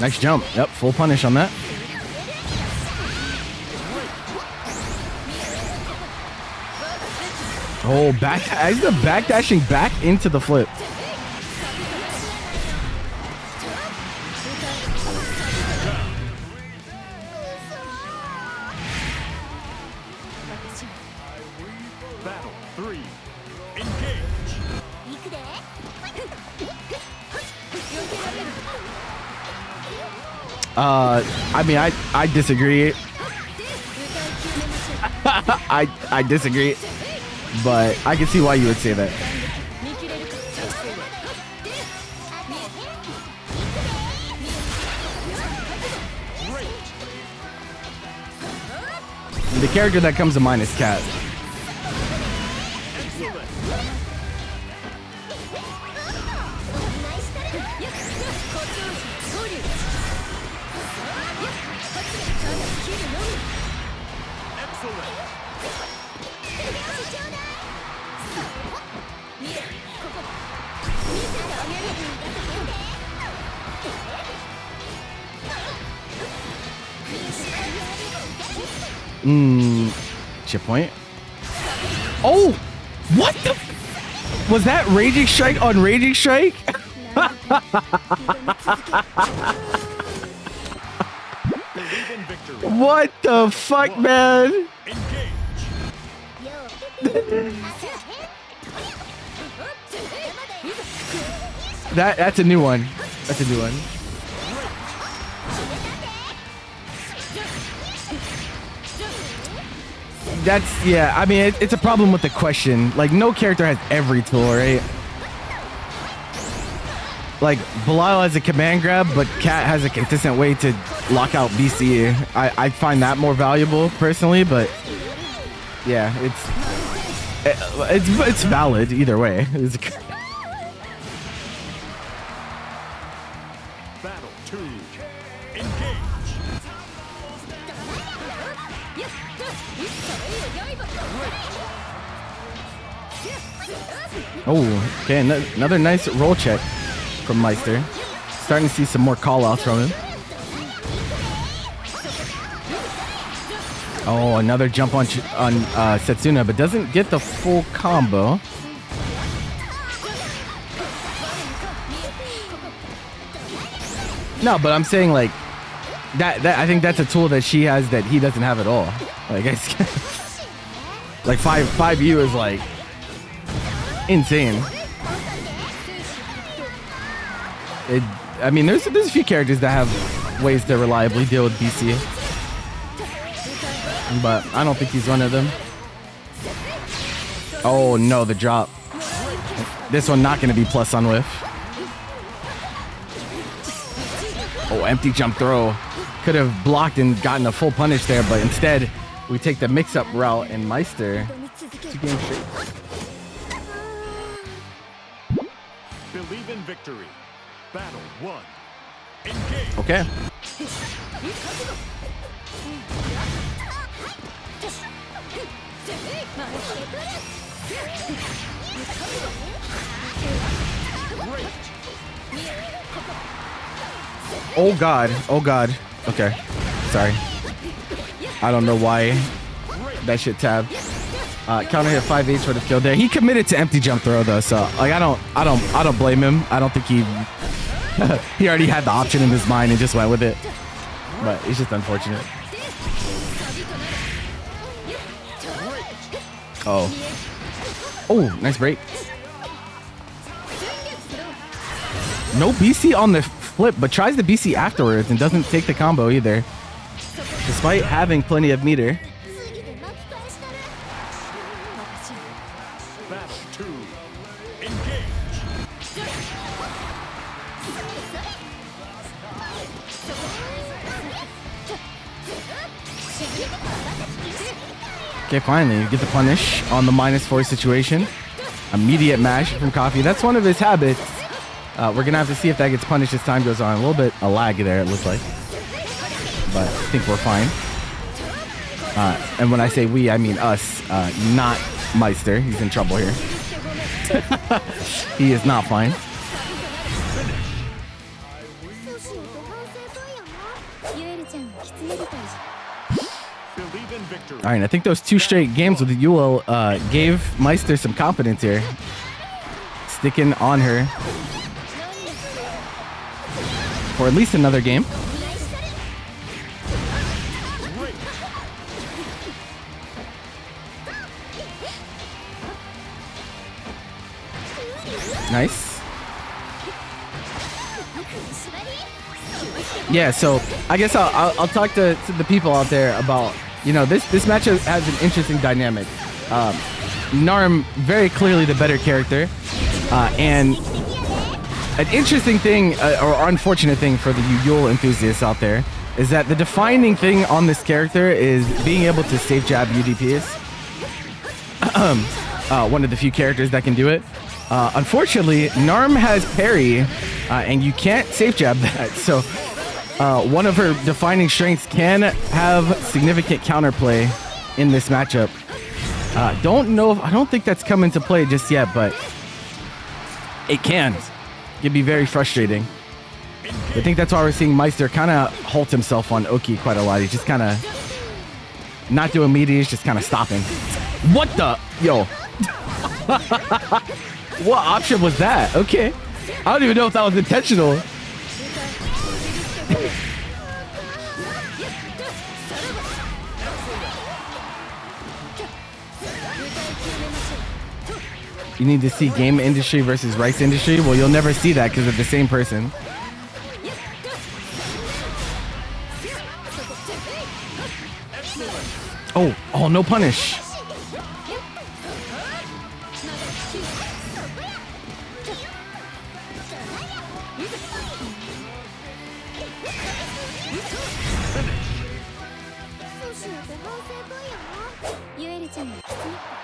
Nice jump. Yep, full punish on that. Oh, he's backdashing back into the flip. Battle 3. Engage. I mean, I disagree. I disagree, but I can see why you would say that. The character that comes to mind is Cat. Chip point. Oh, what the? Was that Raging Strike on Raging Strike? Believe in victory. What the fuck, man? Engage. That's a new one. That's a new one. That's, yeah, I mean, it's a problem with the question. Like, no character has every tool, right? Like, Belial has a command grab, but Cat has a consistent way to lock out BC. I find that more valuable, personally, but yeah, it's valid either way. Battle 2. Engage. Oh, okay, another nice roll check from Meister. Starting to see some more call-outs from him. Oh, another jump on Setsuna, but doesn't get the full combo. No, but I'm saying like that I think that's a tool that she has that he doesn't have at all. Like it's like 5U is like insane. I mean, there's a few characters that have ways to reliably deal with BC, but I don't think he's one of them. Oh no, the drop. This one not going to be plus on whiff. Oh, empty jump throw. Could have blocked and gotten a full punish there, but instead we take the mix-up route and Meister 2 games straight. Believe in victory. Battle 1. Engage. Okay. Oh god. Oh god. Okay. Sorry. I don't know why that shit tabbed. Counter hit 5H for the kill there. He committed to empty jump throw though, so like I don't blame him. I don't think he he already had the option in his mind and just went with it. But it's just unfortunate. Oh. Oh, nice break. No BC on the flip, but tries the BC afterwards and doesn't take the combo either, despite having plenty of meter. Battle 2. Engage. Okay, finally, you get the punish on the -4 situation. Immediate mash from Coffee. That's one of his habits. We're gonna have to see if that gets punished as time goes on. A little bit of lag there, it looks like, but I think we're fine. And when I say we, I mean us, not Meister. He's in trouble here. He is not fine. Believe in victory. All right, I think those 2 straight games with Yuel gave Meister some confidence here. Sticking on her for at least another game. Nice. Yeah, so I guess I'll talk to the people out there about, you know, this matchup has an interesting dynamic. Narm very clearly the better character, and an interesting thing or unfortunate thing for the Yuel enthusiasts out there is that the defining thing on this character is being able to safe jab UDPs. One of the few characters that can do it. Unfortunately, Narm has parry, and you can't safe jab that. So one of her defining strengths can have significant counterplay in this matchup. I don't think that's come into play just yet, but it can. It'd be very frustrating. I think that's why we're seeing Meister kind of halt himself on Oki quite a lot. He's just kind of not doing meteors, just kind of stopping. What the? Yo. What option was that? Okay. I don't even know if that was intentional. You need to see game industry versus rice industry. Well, you'll never see that because they're the same person. Oh, no punish.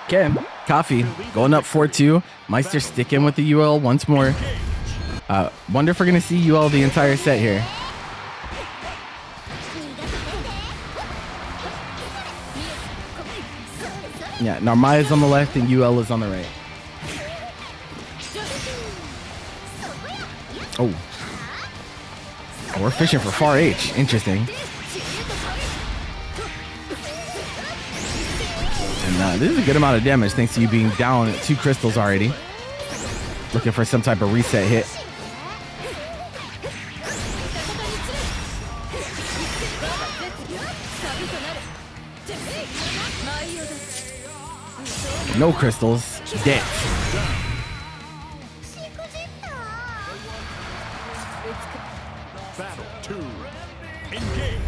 Okay, Coffee going up 4-2. Meister sticking with the Yuel once more. Wonder if we're gonna see Yuel the entire set here. Yeah, Narmaya is on the left and Yuel is on the right. Oh, we're fishing for far H. Interesting. And this is a good amount of damage thanks to you being down 2 crystals already. Looking for some type of reset hit. No crystals. Dead. Battle 2. Engage.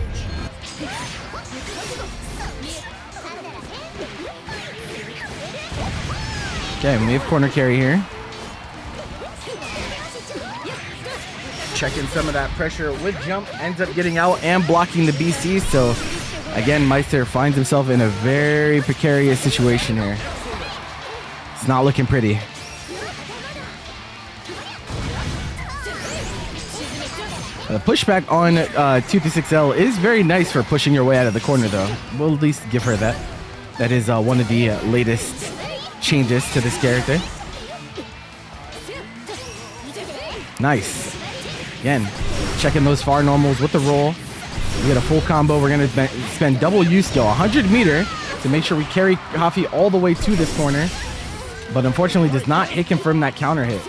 Okay, we have corner carry here. Checking some of that pressure with jump. Ends up getting out and blocking the BC. So, again, Meister finds himself in a very precarious situation here. It's not looking pretty. The pushback on 236L is very nice for pushing your way out of the corner, though. We'll at least give her that. That is one of the latest changes to this character. Nice. Again, checking those far normals with the roll. We get a full combo. We're going to spend double U skill, 100 meter, to make sure we carry Coffee all the way to this corner. But unfortunately does not hit confirm that counter hit.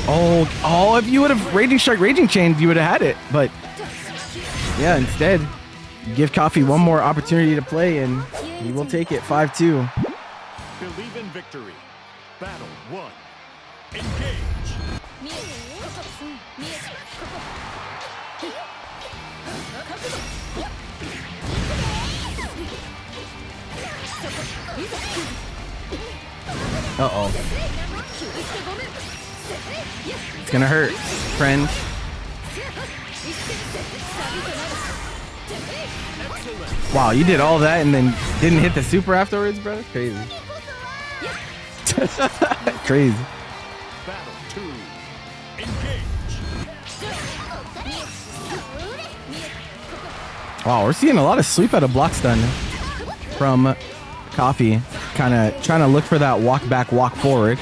Oh, if you would have Raging Strike, Raging Chain, you would have had it. But yeah, instead, you give Coffee one more opportunity to play and he will take it 5-2. Believe in victory. Battle 1. Engage. Uh-oh. It's gonna hurt, friend. Wow, you did all that and then didn't hit the super afterwards, bro? Crazy. Crazy. Battle 2. Engage. Wow, we're seeing a lot of sweep out of block stun from Coffee. Kind of trying to look for that walk back, walk forward.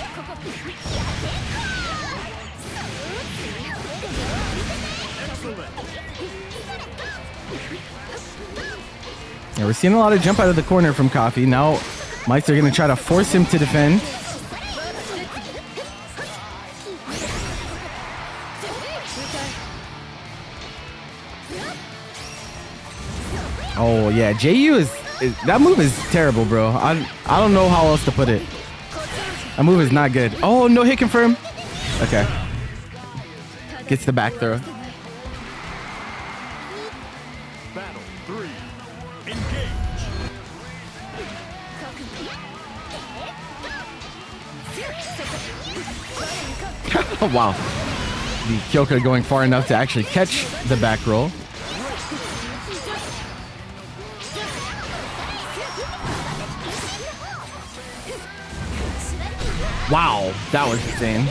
Yeah, we're seeing a lot of jump out of the corner from Coffee. Now, Meister going to try to force him to defend. Oh, yeah. JU is that move is terrible, bro. I don't know how else to put it. That move is not good. Oh, no hit confirm. Okay. Gets the back throw. Battle 3. Engage. Wow. The Kyoka going far enough to actually catch the back roll. Wow, that was insane.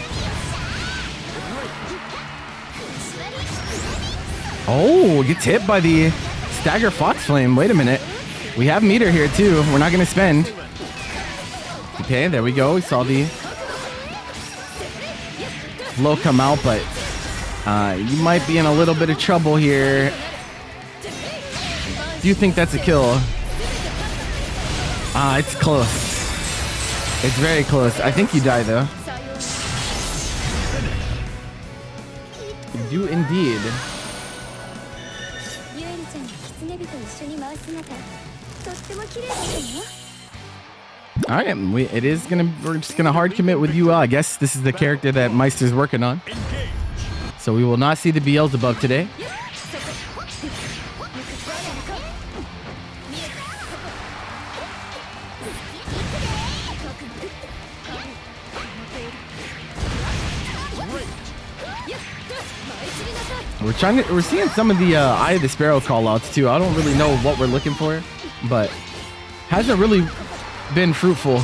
Oh, gets hit by the Stagger Fox Flame. Wait a minute. We have meter here too. We're not going to spend. Okay, there we go. We saw the low come out, but you might be in a little bit of trouble here. Do you think that's a kill? It's close. It's very close. I think you die though. You do indeed. All right, we're just gonna hard commit with Yuel. I guess this is the character that Meister's working on. So we will not see the Beelzebub today. We're seeing some of the Eye of the Sparrow callouts too. I don't really know what we're looking for, but hasn't really been fruitful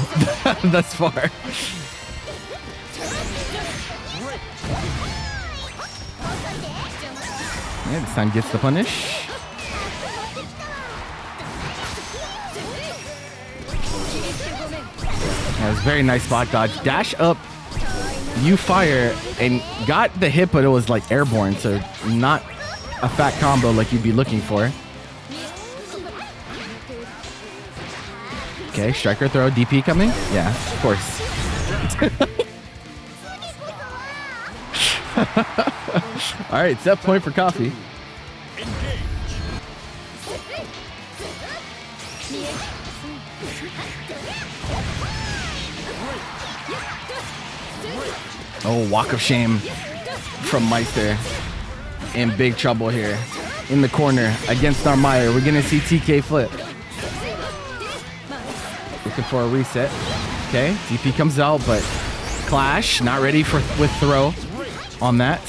thus far. Yeah, this time gets the punish. That was very nice spot dodge. Dash up, you fire, and got the hit, but it was like airborne, so not a fat combo like you'd be looking for. Okay, striker throw, DP coming? Yeah, of course. All right, set point for coffee. Oh, walk of shame from Meister. In big trouble here. In the corner against Narmaya. We're going to see TK flip. Looking for a reset. Okay, DP comes out, but clash. Not ready with throw on that.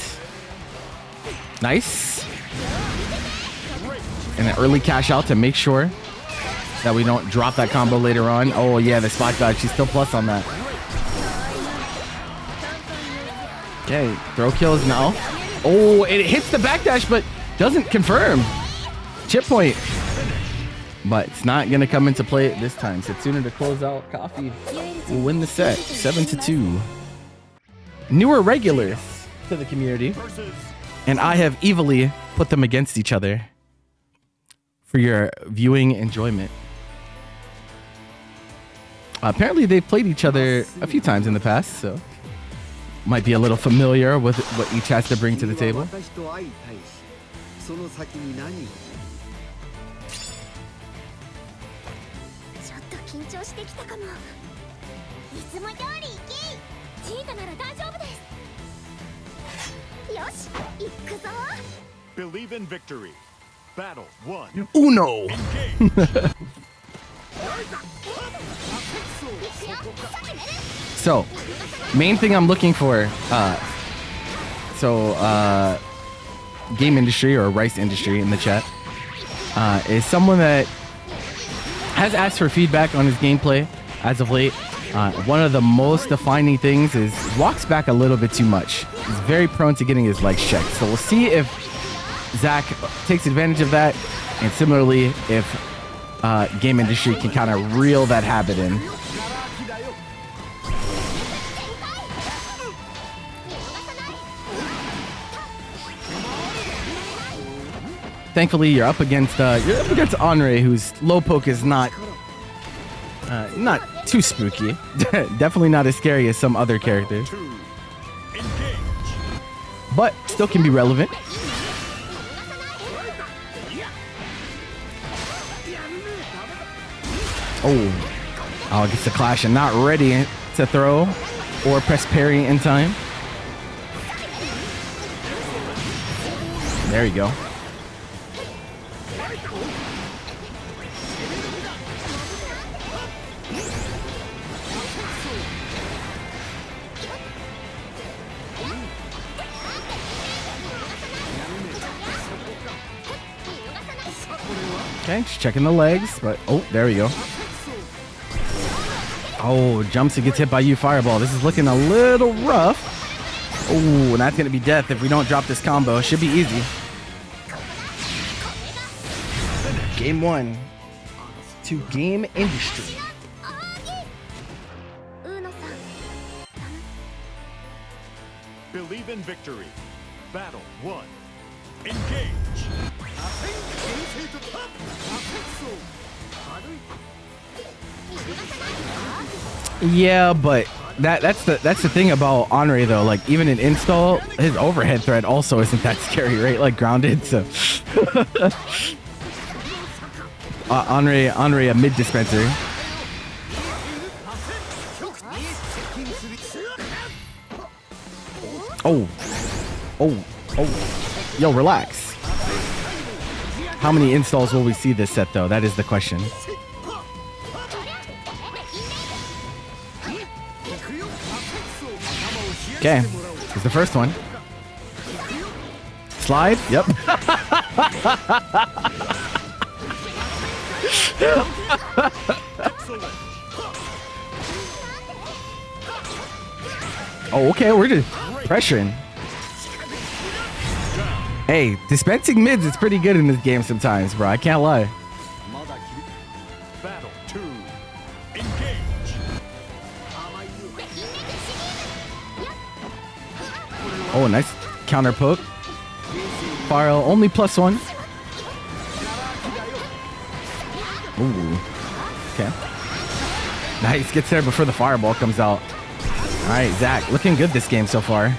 Nice. And an early cash out to make sure that we don't drop that combo later on. Oh, yeah, the spot dodge. She's still plus on that. Okay, throw kills now. Oh, it hits the backdash, but doesn't confirm. Chip point. But it's not going to come into play this time. Setsuna to close out. Coffee will win the set, 7-2. Newer regulars to the community. And I have evilly put them against each other for your viewing enjoyment. Apparently, they've played each other a few times in the past, so might be a little familiar with what each has to bring to the table. Believe in victory. Battle 1. Uno. So, main thing I'm looking for, Gamindustri or Rice Industry in the chat, is someone that has asked for feedback on his gameplay as of late. One of the most defining things is he walks back a little bit too much. He's very prone to getting his legs checked. So we'll see if Zach takes advantage of that, and similarly, if Gamindustri can kind of reel that habit in. Thankfully, you're up against Anre, whose low poke is not too spooky. Definitely not as scary as some other characters, but still can be relevant. Oh, gets the clash and not ready to throw or press parry in time. There you go. Okay, just checking the legs, but oh, there we go. Oh, jumps and gets hit by you, Fireball. This is looking a little rough. Oh, and that's going to be death if we don't drop this combo. Should be easy. Game 1 to Gamindustri. Believe in victory. Battle 1. Engage. Yeah, but that's the thing about Anre though. Like even in install, his overhead threat also isn't that scary, right? Like grounded. So Anre a mid dispenser. Oh. Yo, relax. How many installs will we see this set though? That is the question. Okay, here's the first one. Slide. Yep. Oh, okay, we're just pressuring. Hey, dispensing mids is pretty good in this game sometimes, bro. I can't lie. Battle 2. Engage. Oh, nice counter poke. Fire only +1. Ooh. Okay. Nice. Gets there before the fireball comes out. All right, Zach. Looking good this game so far.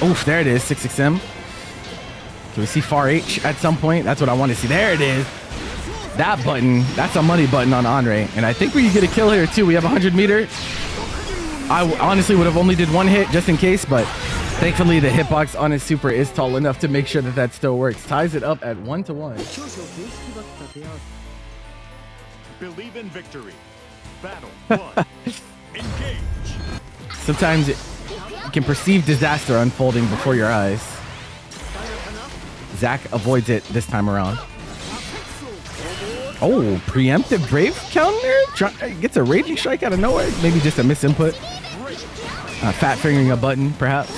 Oof, there it is. 6XM. Can we see far H at some point? That's what I want to see. There it is. That button, that's a money button on Anre. And I think we can get a kill here too. We have 100 meter. I honestly would have only did one hit just in case, but thankfully the hitbox on his super is tall enough to make sure that that still works. Ties it up at 1-1. Believe in victory. Battle 1. Engage. Sometimes you can perceive disaster unfolding before your eyes. Zach avoids it this time around. Oh, preemptive brave counter? Gets a raging strike out of nowhere. Maybe just a misinput. Fat fingering a button, perhaps.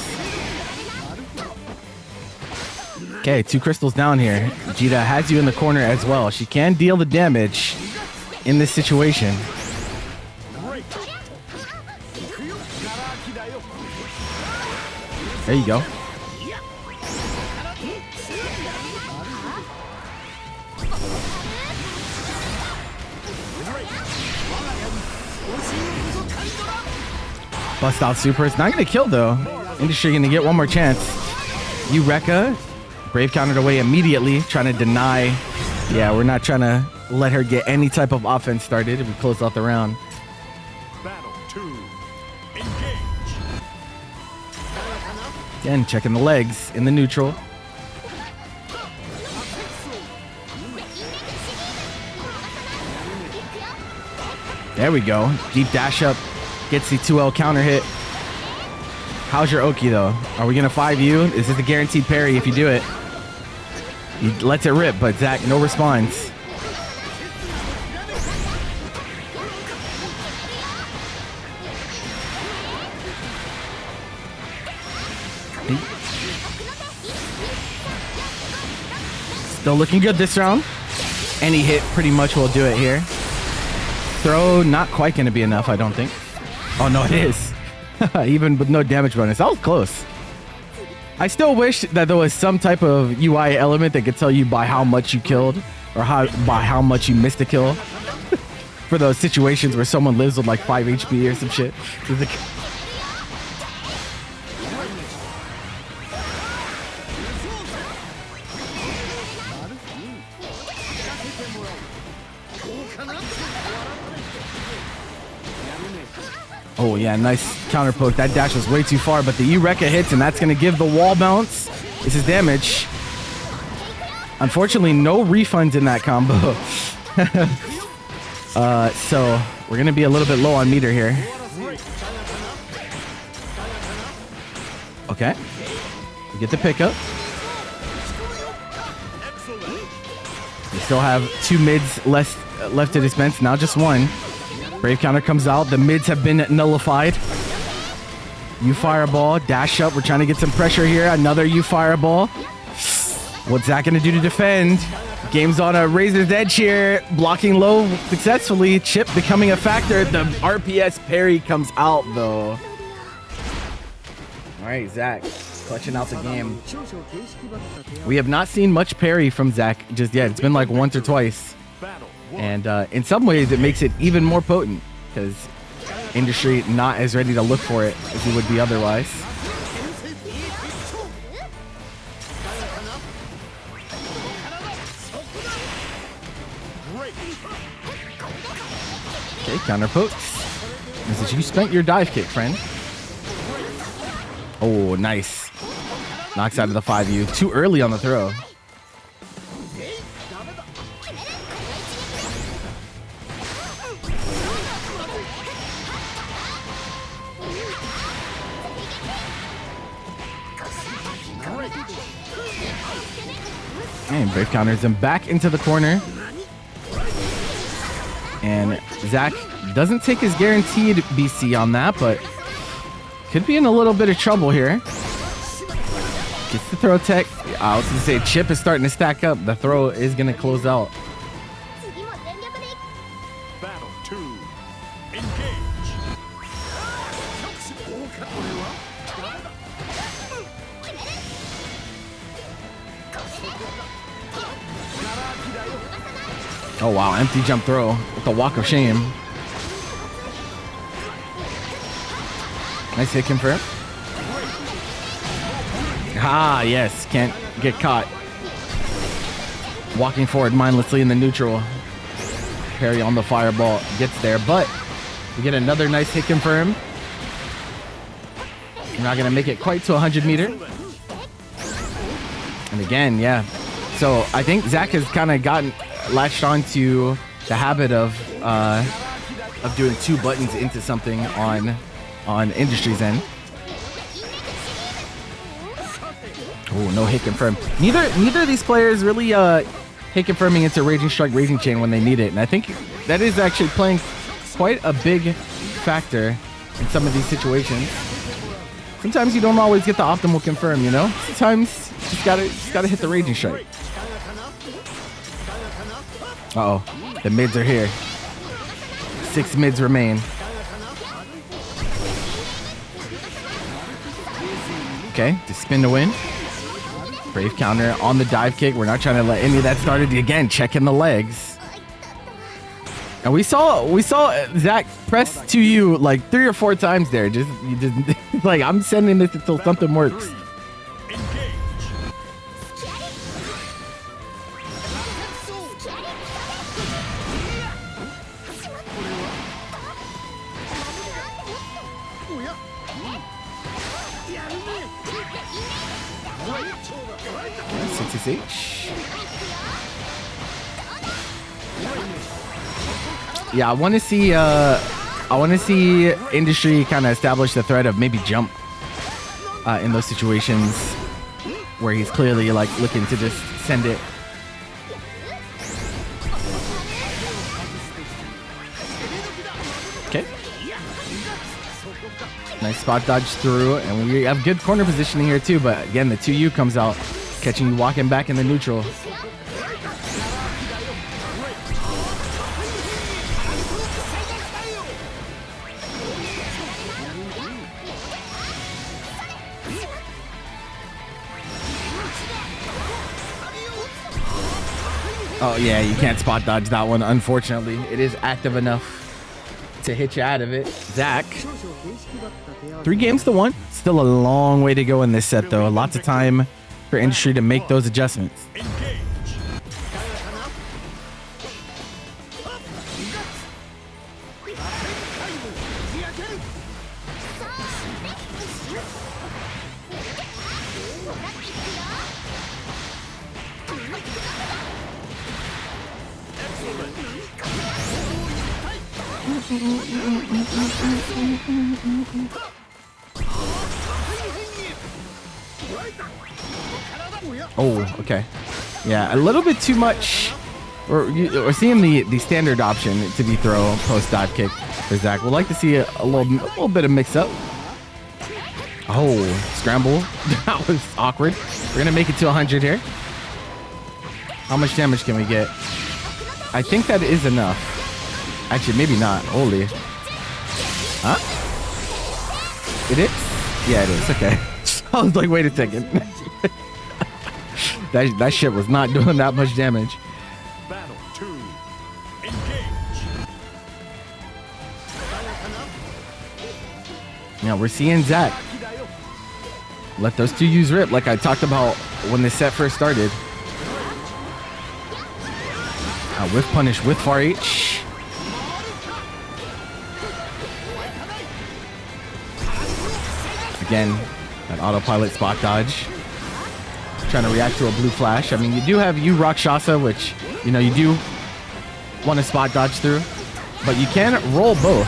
Okay, 2 crystals down here. Djeeta has you in the corner as well. She can deal the damage in this situation. There you go. Bust out super. It's not going to kill though. Industry going to get one more chance. Eureka. Brave countered away immediately, trying to deny. Yeah, we're not trying to let her get any type of offense started if we close out the round. Battle 2. Engage. Again, checking the legs in the neutral. There we go. Deep dash up. Gets the 2L counter hit. How's your Oki though? Are we gonna 5U? Is this a guaranteed parry if you do it? He lets it rip, but Zach, no response. Still looking good this round. Any hit pretty much will do it here. Throw, not quite gonna be enough, I don't think. Oh no, it is. Even with no damage bonus. That was close. I still wish that there was some type of UI element that could tell you by how much you killed or by how much you missed a kill. For those situations where someone lives with like 5 HP or some shit. Oh yeah, nice counter poke. That dash was way too far, but the Eureka hits, and that's going to give the wall bounce. This is damage. Unfortunately, no refunds in that combo. So we're going to be a little bit low on meter here. Okay. We get the pickup. We still have 2 mids left to dispense. Now just 1. Brave counter comes out. The mids have been nullified. U fireball. Dash up. We're trying to get some pressure here. Another U fireball. What's Zach going to do to defend? Game's on a razor's edge here. Blocking low successfully. Chip becoming a factor. The RPS parry comes out though. All right, Zach. Clutching out the game. We have not seen much parry from Zach just yet. It's been like once or twice. And in some ways, it makes it even more potent because Industry not as ready to look for it as he would be otherwise. Okay, counter pokes. This is you spent your dive kick, friend. Oh, nice. Knocks out of the 5U. Too early on the throw. And Brave counters him back into the corner. And Zach doesn't take his guaranteed BC on that, but could be in a little bit of trouble here. Gets the throw tech. I was going to say chip is starting to stack up. The throw is going to close out. Battle 2. Engage. Oh wow, empty jump throw with the walk of shame. Nice hit confirm. Ah, yes, can't get caught. Walking forward mindlessly in the neutral. Ferry on the fireball gets there, but we get another nice hit confirm. We're not gonna make it quite to 100 meter. And again, yeah. So I think Zach has kind of latched on to the habit of doing two buttons into something on Industry's end. Oh, no hit confirm. Neither of these players really hit confirming into Raging Strike, Raging Chain when they need it, and I think that is actually playing quite a big factor in some of these situations. Sometimes you don't always get the optimal confirm, you know. Sometimes you just gotta hit the Raging Strike. Uh-oh, the mids are here. 6 mids remain. Okay, to spin to win. Brave counter on the dive kick. We're not trying to let any of that started. Again, checking the legs. And we saw Zach press 2U like 3 or 4 times there. Just like I'm sending this until something works. Yeah, I want to see Industry kind of establish the threat of maybe jump in those situations where he's clearly like looking to just send it. Okay. Nice spot dodge through, and we have good corner positioning here too, but again, the 2U comes out, catching you walking back in the neutral. Oh yeah, you can't spot dodge that one, unfortunately. It is active enough to hit you out of it. Zach, 3 games to 1. Still a long way to go in this set though. Lots of time for Industry to make those adjustments. Oh, okay. Yeah, a little bit too much. We're seeing the standard option to be throw post dive kick for Zach. We'd like to see a little bit of mix up. Oh, scramble. That was awkward. We're gonna make it to 100 here. How much damage can we get? I think that is enough. Actually, maybe not. Holy. Huh? It is? Yeah, it is. Okay. I was like, wait a second. that shit was not doing that much damage. Battle 2. Engage. Now we're seeing Zach let those two U's rip like I talked about when this set first started. Whiff punish with far H. Again, that autopilot spot dodge. Trying to react to a blue flash. I mean, you do have U Rakshasa, which, you know, you do want to spot dodge through, but you can roll both.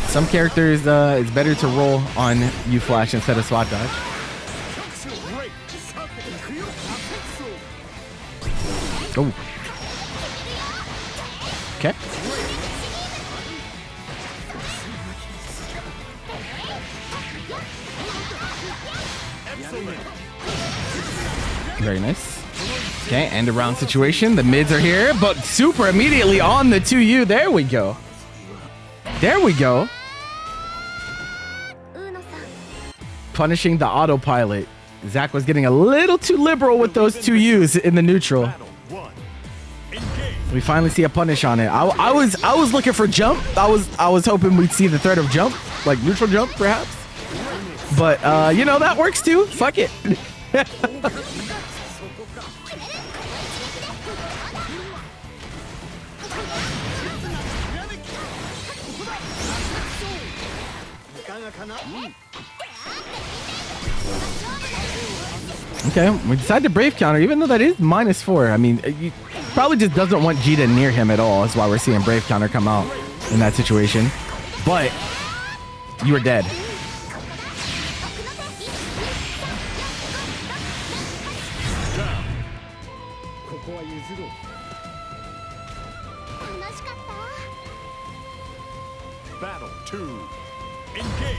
Some characters, it's better to roll on U flash instead of spot dodge. Oh. Okay. Very nice. Okay, end around situation. The mids are here, but super immediately on the 2U. There we go. There we go. Punishing the autopilot. Zach was getting a little too liberal with those 2Us in the neutral. We finally see a punish on it. I was looking for jump. I was hoping we'd see the threat of jump, like neutral jump perhaps. But you know, that works too. Fuck it. Okay, we decided to brave counter, even though that is -4. I mean, he probably just doesn't want Djeeta near him at all. That's why we're seeing brave counter come out in that situation. But you are dead. Battle 2. Engage.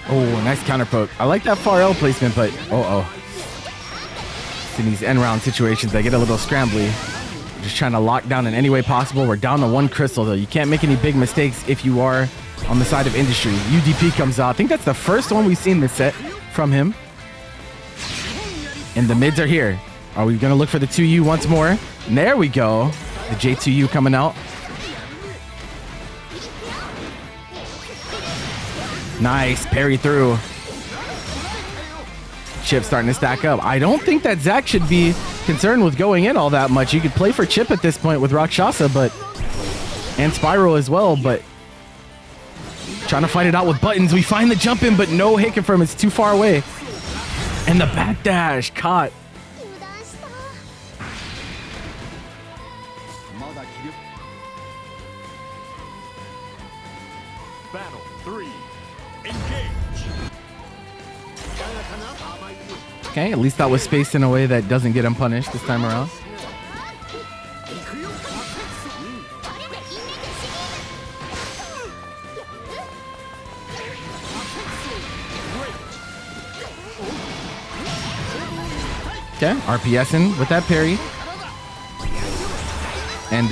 Oh, nice counter poke. I like that far L placement, but in these end round situations, they get a little scrambly. Just trying to lock down in any way possible. We're down to 1 crystal though. You can't make any big mistakes if you are on the side of industry. UDP comes out. I think that's the first one we've seen this set from him. And the mids are here. Are we gonna look for the 2U once more? And there we go. The J2U coming out. Nice, parry through. Chip starting to stack up. I don't think that Zach should be concerned with going in all that much. You could play for Chip at this point with Rakshasa, and Spiral as well, but trying to fight it out with buttons. We find the jump in, but no hit confirm. It's too far away. And the backdash caught. Battle 3. Engage. Okay, at least that was spaced in a way that doesn't get him punished this time around. Okay, RPSing with that parry. And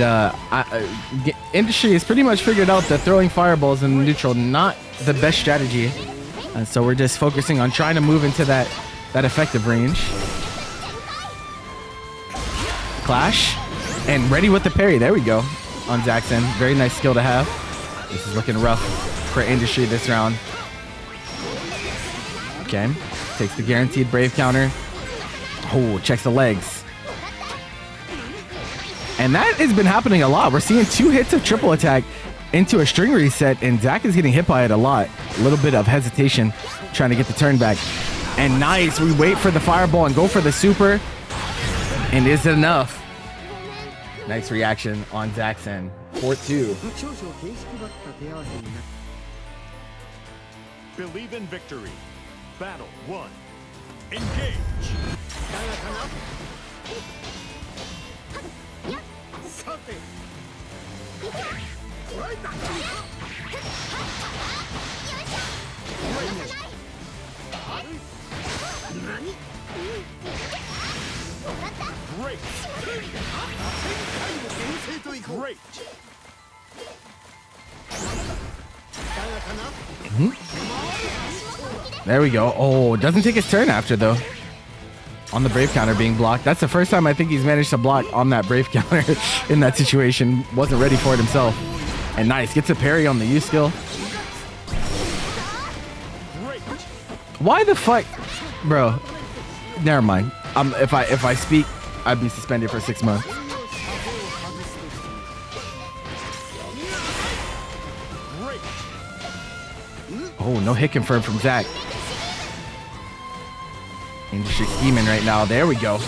Industry has pretty much figured out that throwing fireballs in neutral not the best strategy. And so we're just focusing on trying to move into that effective range. Clash. And ready with the parry. There we go. On Zaxxon. Very nice skill to have. This is looking rough for Industry this round. Okay. Takes the guaranteed brave counter. Oh, checks the legs. And that has been happening a lot. We're seeing 2 hits of triple attack into a string reset, and Zach is getting hit by it a lot. A little bit of hesitation trying to get the turn back. And nice, we wait for the fireball and go for the super. And is it enough? Nice reaction on Zaxxon. 4-2. Believe in victory. Battle 1. Engage. Great. Great. There we go. Oh, doesn't take his turn after though. On the Brave counter being blocked. That's the first time I think he's managed to block on that Brave counter in that situation. Wasn't ready for it himself. And nice, gets a parry on the U skill. Why the fuck, bro? Never mind. If I speak, I'd be suspended for 6 months. Oh, no hit confirmed from Zach. Industry scheming right now. There we go.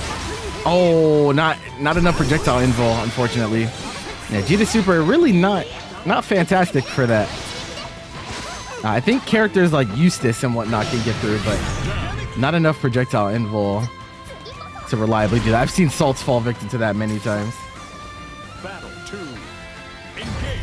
Oh, not enough projectile invul, unfortunately. Yeah, Djeeta super really not fantastic for that. I think characters like Eustace and whatnot can get through, but not enough projectile invul to reliably do that. I've seen Salts fall victim to that many times. Battle 2. Engage.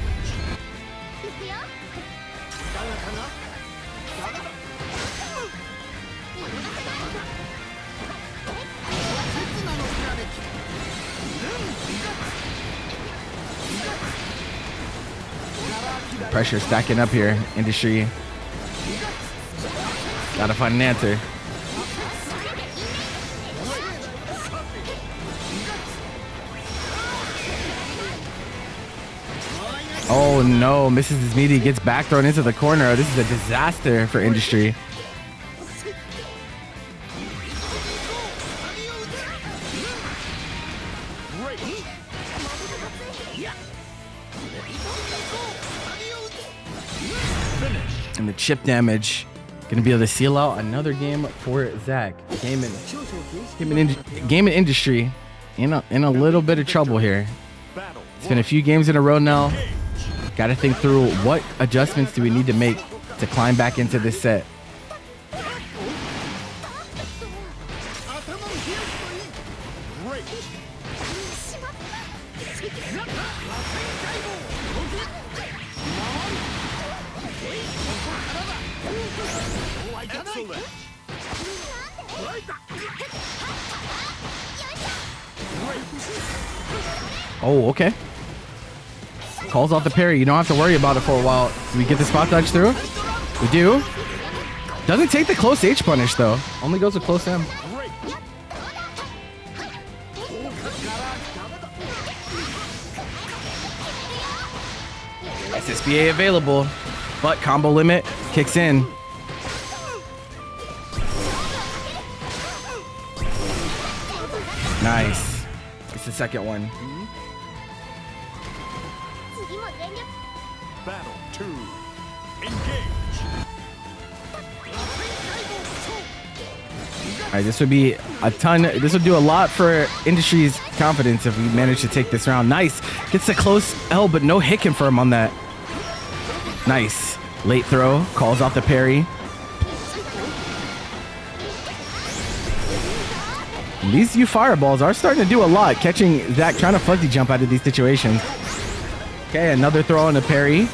Pressure stacking up here. Industry. Gotta find an answer. Oh no, misses his meaty, gets back thrown into the corner. This is a disaster for Industry. And the chip damage gonna be able to seal out another game for Zach. Game in Industry in a little bit of trouble here. It's been a few games in a row now. Got to think through what adjustments do we need to make to climb back into this set. Oh, okay. Calls off the parry. You don't have to worry about it for a while. Do we get the spot dodge through? We do. Doesn't take the close H punish though. Only goes with close M. SSBA available, but combo limit kicks in. Nice. It's the second one. Battle 2. Engage. All right, this would be a ton. This would do a lot for Industry's confidence if we manage to take this round. Nice. Gets a close L, but no hit confirm on that. Nice. Late throw. Calls off the parry. And these U fireballs are starting to do a lot, catching Zach trying to fuzzy jump out of these situations. Okay, another throw and a parry.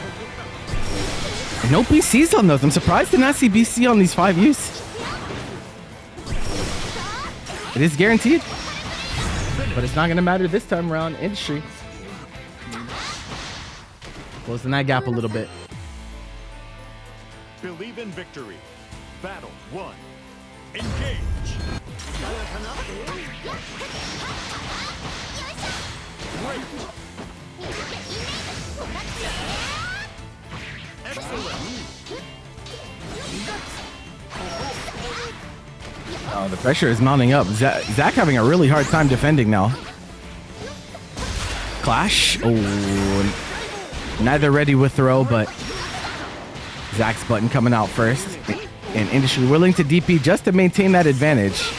And no BCs on those. I'm surprised to not see BC on these 5 U's. It is guaranteed, but it's not going to matter this time around. Industry closing that gap a little bit. Believe in victory. Battle 1. Engage. Oh, the pressure is mounting up. Zach having a really hard time defending now. Clash. Oh, neither ready with throw, but Zach's button coming out first. And Industry willing to DP just to maintain that advantage.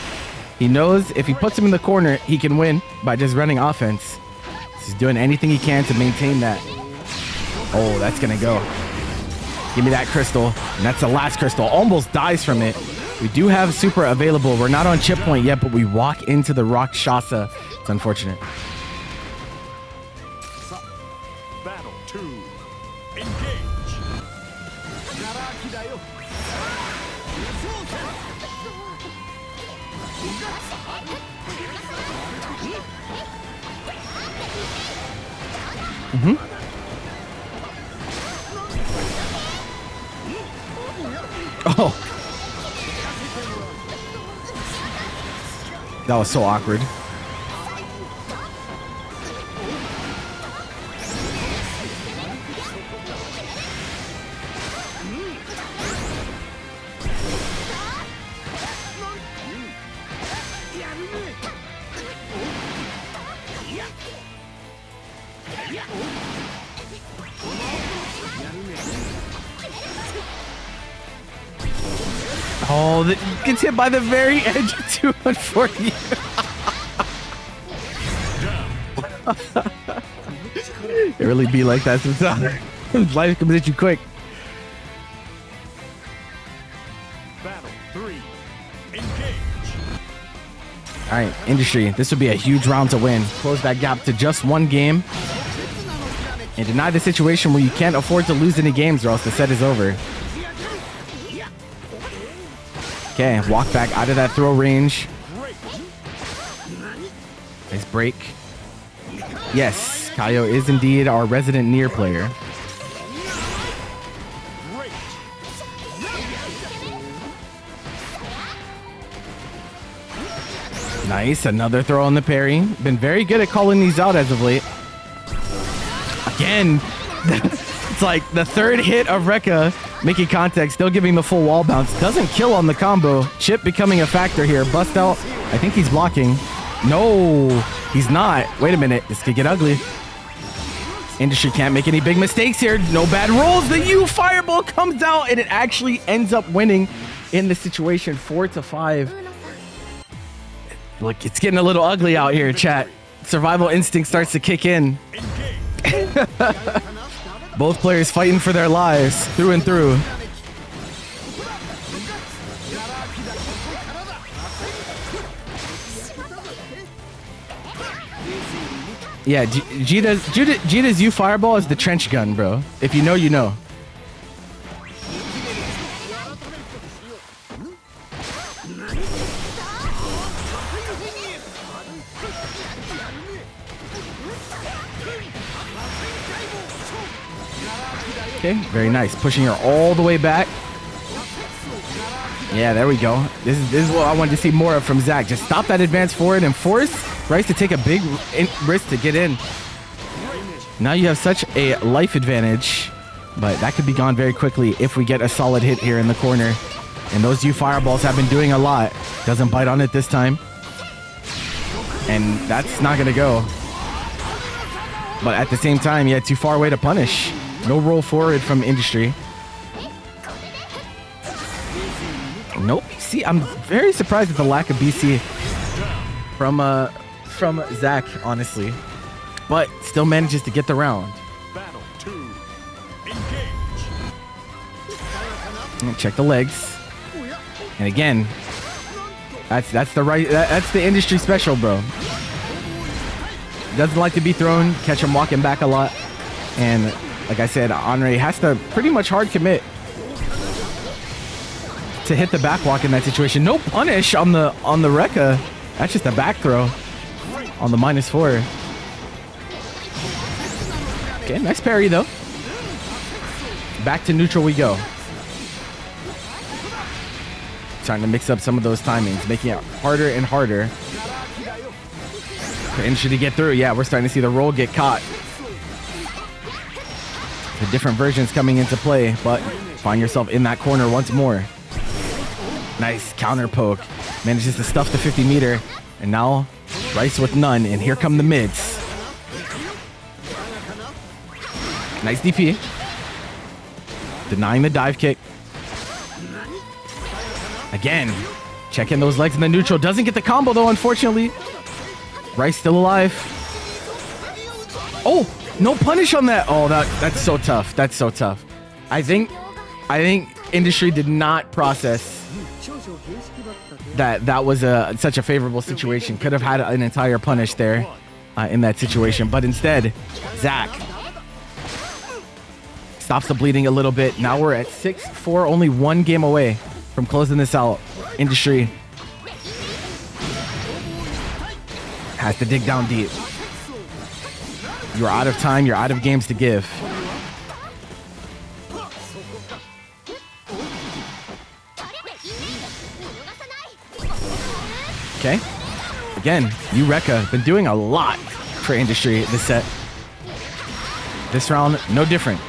He knows if he puts him in the corner, he can win by just running offense. He's doing anything he can to maintain that. Oh, that's gonna go. Give me that crystal. And that's the last crystal. Almost dies from it. We do have super available. We're not on chip point yet, but we walk into the Rakshasa. It's unfortunate. Battle 2. Engage. Oh. That was so awkward. Oh, that gets hit by the very edge of 240. It really be like that sometimes. Life comes at you quick. Battle 3. Engage. All right, Industry. This would be a huge round to win. Close that gap to just one game. And deny the situation where you can't afford to lose any games or else the set is over. Okay, walk back out of that throw range. Nice break. Yes, Kaio is indeed our resident Nier player. Nice, another throw on the parry. Been very good at calling these out as of late. Again, it's like the third hit of Rekka making contact, still giving the full wall bounce. Doesn't kill on the combo. Chip becoming a factor here. Bust out. I think he's blocking. No, he's not. Wait a minute. This could get ugly. Industry can't make any big mistakes here. No bad rolls. The U fireball comes out and it actually ends up winning in the situation 4-5. Look, it's getting a little ugly out here, chat. Survival instinct starts to kick in. Both players fighting for their lives through and through. Yeah, Djeeta's U fireball is the trench gun, bro. If you know, you know. Okay, very nice. Pushing her all the way back. Yeah, there we go. This is what I wanted to see more of from Zach. Just stop that advance forward and force Rice to take a big risk to get in. Now you have such a life advantage, but that could be gone very quickly if we get a solid hit here in the corner. And those U fireballs have been doing a lot. Doesn't bite on it this time. And that's not going to go. But at the same time, yeah, too far away to punish. No roll forward from Industry. Nope. See, I'm very surprised at the lack of BC from Zach, honestly. But still manages to get the round. Battle 2. Engage. And check the legs. And again, that's the Industry special, bro. Doesn't like to be thrown. Catch him walking back a lot. And like I said, Anre has to pretty much hard commit to hit the back walk in that situation. No punish on the Rekka. That's just a back throw on the -4. Okay, nice parry though. Back to neutral we go. Trying to mix up some of those timings, making it harder and harder for Industry to get through. Yeah, we're starting to see the roll get caught. The different versions coming into play, but find yourself in that corner once more. Nice counter poke. Manages to stuff the 50 meter. And now Rice with none. And here come the mids. Nice DP. Denying the dive kick. Again. Checking those legs in the neutral. Doesn't get the combo though, unfortunately. Rice still alive. Oh, No punish on that. Oh, that's so tough. That's so tough. I think Industry did not process that was such a favorable situation. Could have had an entire punish there in that situation, but instead, Zach stops the bleeding a little bit. Now we're at 6-4, only one game away from closing this out. Industry has to dig down deep. You're out of time. You're out of games to give. Okay. Again, Eureka been doing a lot for Industry this set. This round, no different.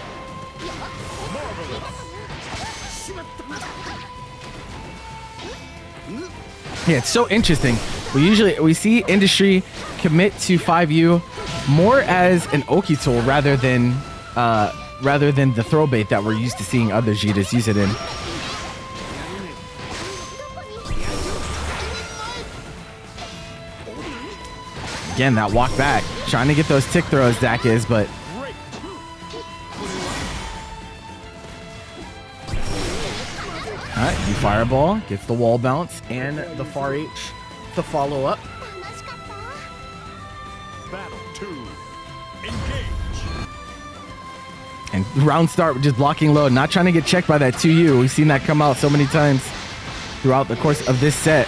Yeah, it's so interesting. We see Industry commit to 5U more as an Oki tool rather than the throw bait that we're used to seeing other Djeetas use it in. Again, that walk back, trying to get those tick throws, Zach is, but all right, the fireball gets the wall bounce and the far H to follow up. Battle 2. Engage. And round start just blocking low, not trying to get checked by that 2U. We've seen that come out so many times throughout the course of this set.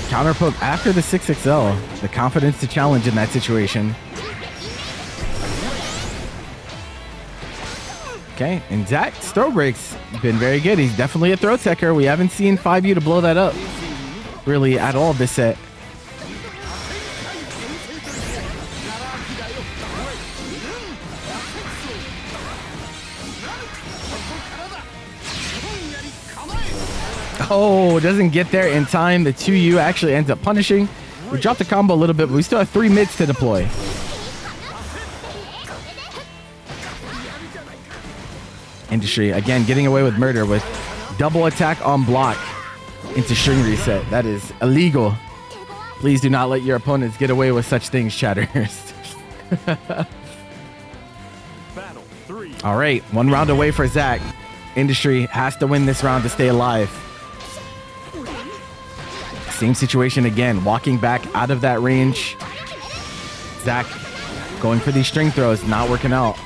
Counter poke after the 6XL. The confidence to challenge in that situation. Okay, and Zach's throw breaks been very good. He's definitely a throw techer. We haven't seen 5U to blow that up really at all this set. Oh, doesn't get there in time. The 2U actually ends up punishing. We dropped the combo a little bit, but we still have 3 mids to deploy. Industry, again, getting away with murder with double attack on block into string reset. That is illegal. Please do not let your opponents get away with such things, chatters. Battle 3. All right, 1 round away for Zach. Industry has to win this round to stay alive. Same situation again, walking back out of that range. Zach going for these string throws, not working out.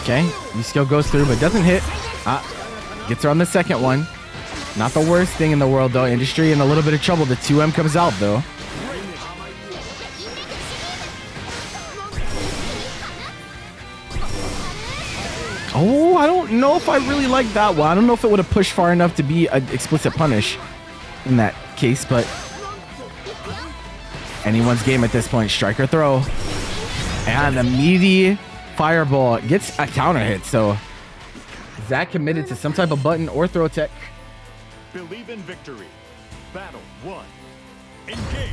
Okay, he still goes through, but doesn't hit. Gets her on the second one. Not the worst thing in the world, though. Industry in a little bit of trouble. The 2M comes out, though. Oh, I don't know if I really like that one. I don't know if it would have pushed far enough to be an explicit punish in that case, but anyone's game at this point. Striker throw. And the meaty fireball gets a counter hit, so Zach committed to some type of button or throw tech. Believe in victory. Battle 1. Engage.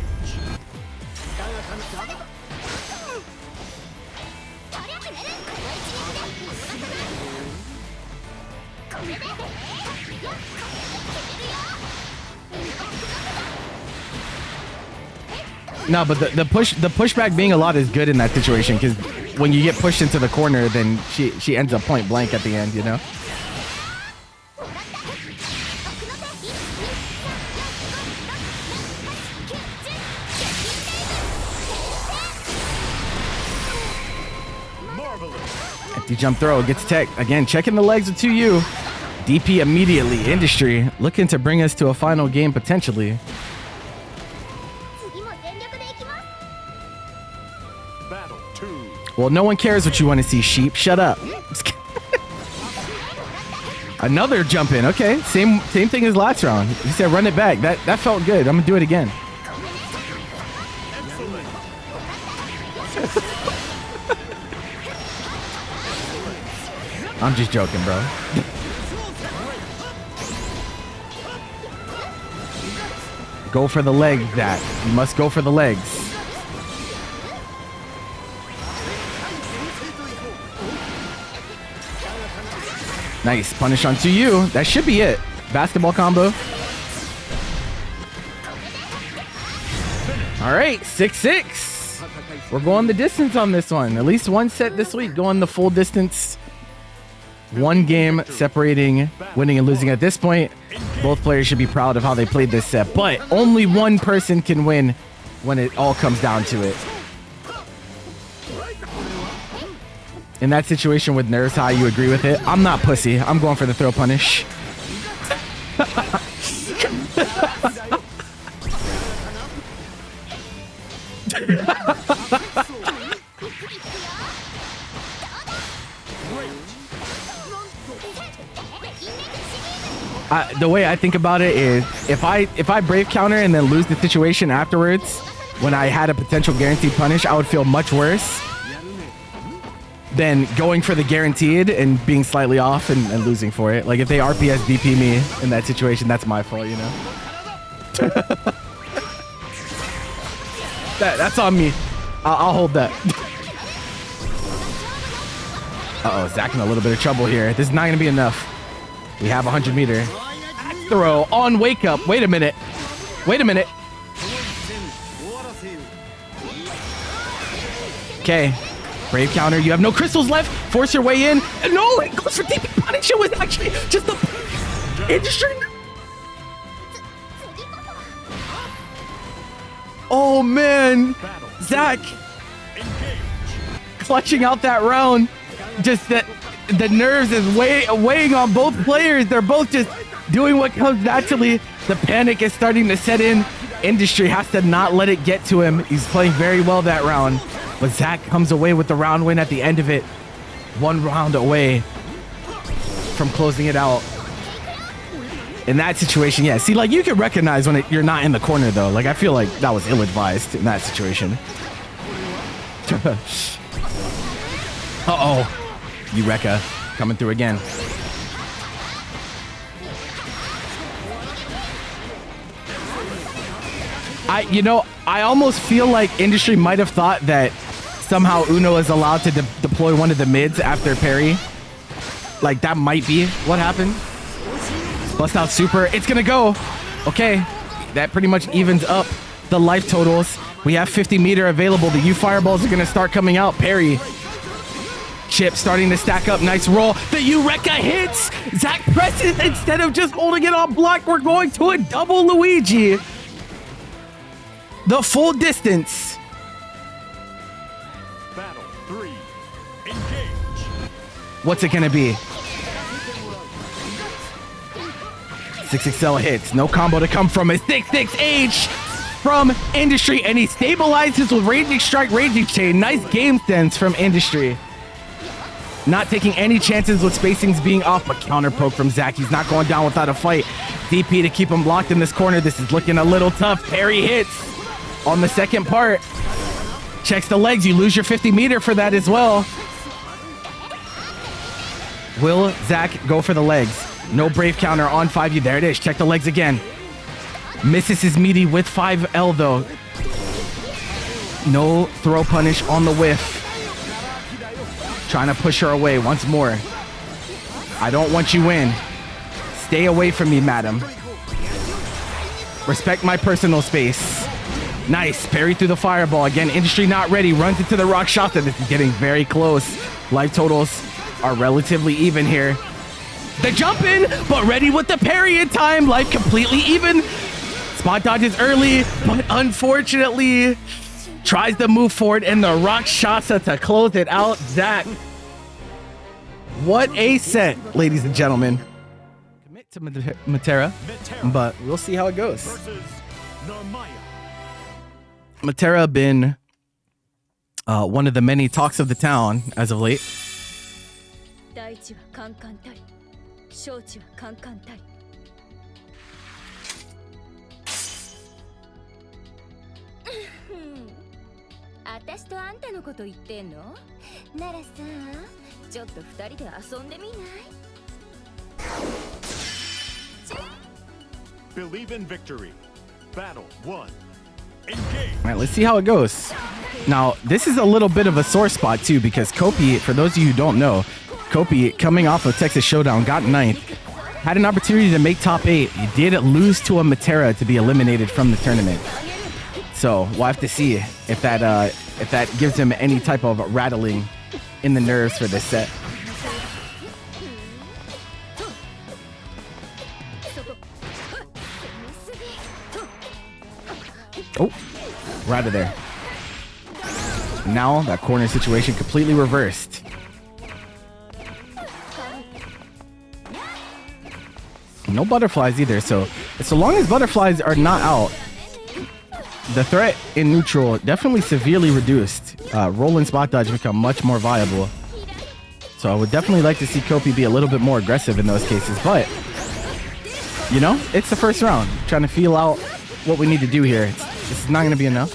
No, but the pushback being a lot is good in that situation, because when you get pushed into the corner, then she ends up point blank at the end, you know? Empty jump throw gets tech. Again, checking the legs of 2U. DP immediately. Industry looking to bring us to a final game potentially. Battle 2. Well, no one cares what you want to see, sheep. Shut up. Another jump in. Okay, same thing as last round. He said run it back. That felt good. I'm gonna do it again. I'm just joking, bro. Go for the legs, Zach. You must go for the legs. Nice. Punish onto you. That should be it. Basketball combo. All right. 6-6. We're going the distance on this one. At least one set this week. Going the full distance. One game separating winning and losing at this point. Both players should be proud of how they played this set. But only one person can win when it all comes down to it. In that situation with Nerves High, you agree with it? I'm not pussy. I'm going for the throw punish. The way I think about it is if I brave counter and then lose the situation afterwards, when I had a potential guaranteed punish, I would feel much worse than going for the guaranteed and being slightly off and losing for it. Like if they RPS DP me in that situation, that's my fault, you know? That's on me. I'll hold that. Uh-oh, Zach in a little bit of trouble here. This is not gonna be enough. We have 100 meter. Axe throw on wake up. Wait a minute. Wait a minute. Okay. Brave counter. You have no crystals left. Force your way in. No, it goes for DP punish. It was actually just the industry. Oh man, Zach clutching out that round. Just that the nerves is weighing on both players. They're both just doing what comes naturally. The panic is starting to set in. Industry has to not let it get to him. He's playing very well that round. But Zach comes away with the round win at the end of it. One round away from closing it out. In that situation, yeah. See, like you can recognize when you're not in the corner though. Like I feel like that was ill-advised in that situation. Uh-oh. Eureka coming through again. I almost feel like Industry might have thought that somehow Uno is allowed to deploy one of the mids after parry. Like that might be what happened. Bust out super. It's gonna go. Okay. That pretty much evens up the life totals. We have 50 meter available. The U fireballs are gonna start coming out. Parry. Chip starting to stack up. Nice roll. The Eureka hits. Zach presses instead of just holding it on block. We're going to a double Luigi. The full distance. Battle 3. Engage. What's it gonna be? 6XL hits. No combo to come from it. 6-6H from Industry. And he stabilizes with Raging Strike, Raging Chain. Nice game sense from Industry. Not taking any chances with spacings being off, but counter poke from Zach. He's not going down without a fight. DP to keep him locked in this corner. This is looking a little tough. Parry hits on the second part. Checks the legs. You lose your 50 meter for that as well. Will Zach go for the legs? No brave counter on 5U. There it is. Check the legs again. Misses his meaty with 5L though. No throw punish on the whiff. Trying to push her away once more. I don't want you in. Stay away from me, madam. Respect my personal space. Nice. Parry through the fireball. Again, Industry not ready. Runs into the rock shot. This is getting very close. Life totals are relatively even here. The jump in, but ready with the parry in time. Life completely even. Spot dodges early, but unfortunately tries to move forward and the rock shasa to close it out. Zach. What a set, ladies and gentlemen. Commit to Metera, but we'll see how it goes. Versus Narmaya. Metera been one of the many talks of the town as of late. 私とあんたのこと言ってんの？ならさ、ちょっと二人で遊んでみない？ Believe in victory. Battle 1. Engage. All right, let's see how it goes. Now, this is a little bit of a sore spot too, because Kopi, for those of you who don't know, Kopi, coming off of Texas Showdown, got 9th, had an opportunity to make top 8. He did lose to a Metera to be eliminated from the tournament. So we'll have to see if that gives him any type of rattling in the nerves for this set. Oh, we're out of there. Now that corner situation completely reversed. No butterflies either, so long as butterflies are not out, the threat in neutral definitely severely reduced. Roll and spot dodge become much more viable. So I would definitely like to see Kopi be a little bit more aggressive in those cases, but you know, it's the first round. Trying to feel out what we need to do here. This is not going to be enough.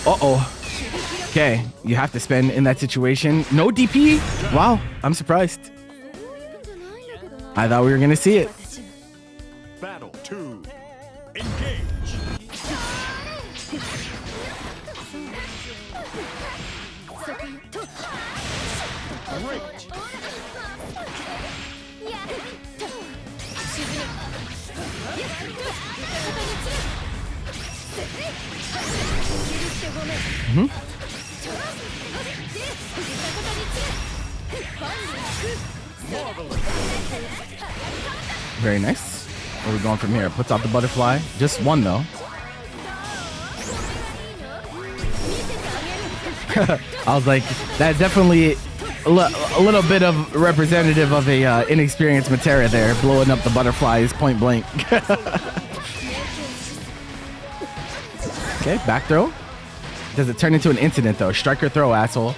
Uh-oh. Okay, you have to spend in that situation. No DP? Wow, I'm surprised. I thought we were going to see it. Battle 2. Engage. Very nice. Where are we going from here? Puts out the butterfly. Just one though. I was like, that's definitely a little bit of representative of a inexperienced Metera there, blowing up the butterflies point blank. Okay, back throw. Does it turn into an incident though? Strike or throw, asshole.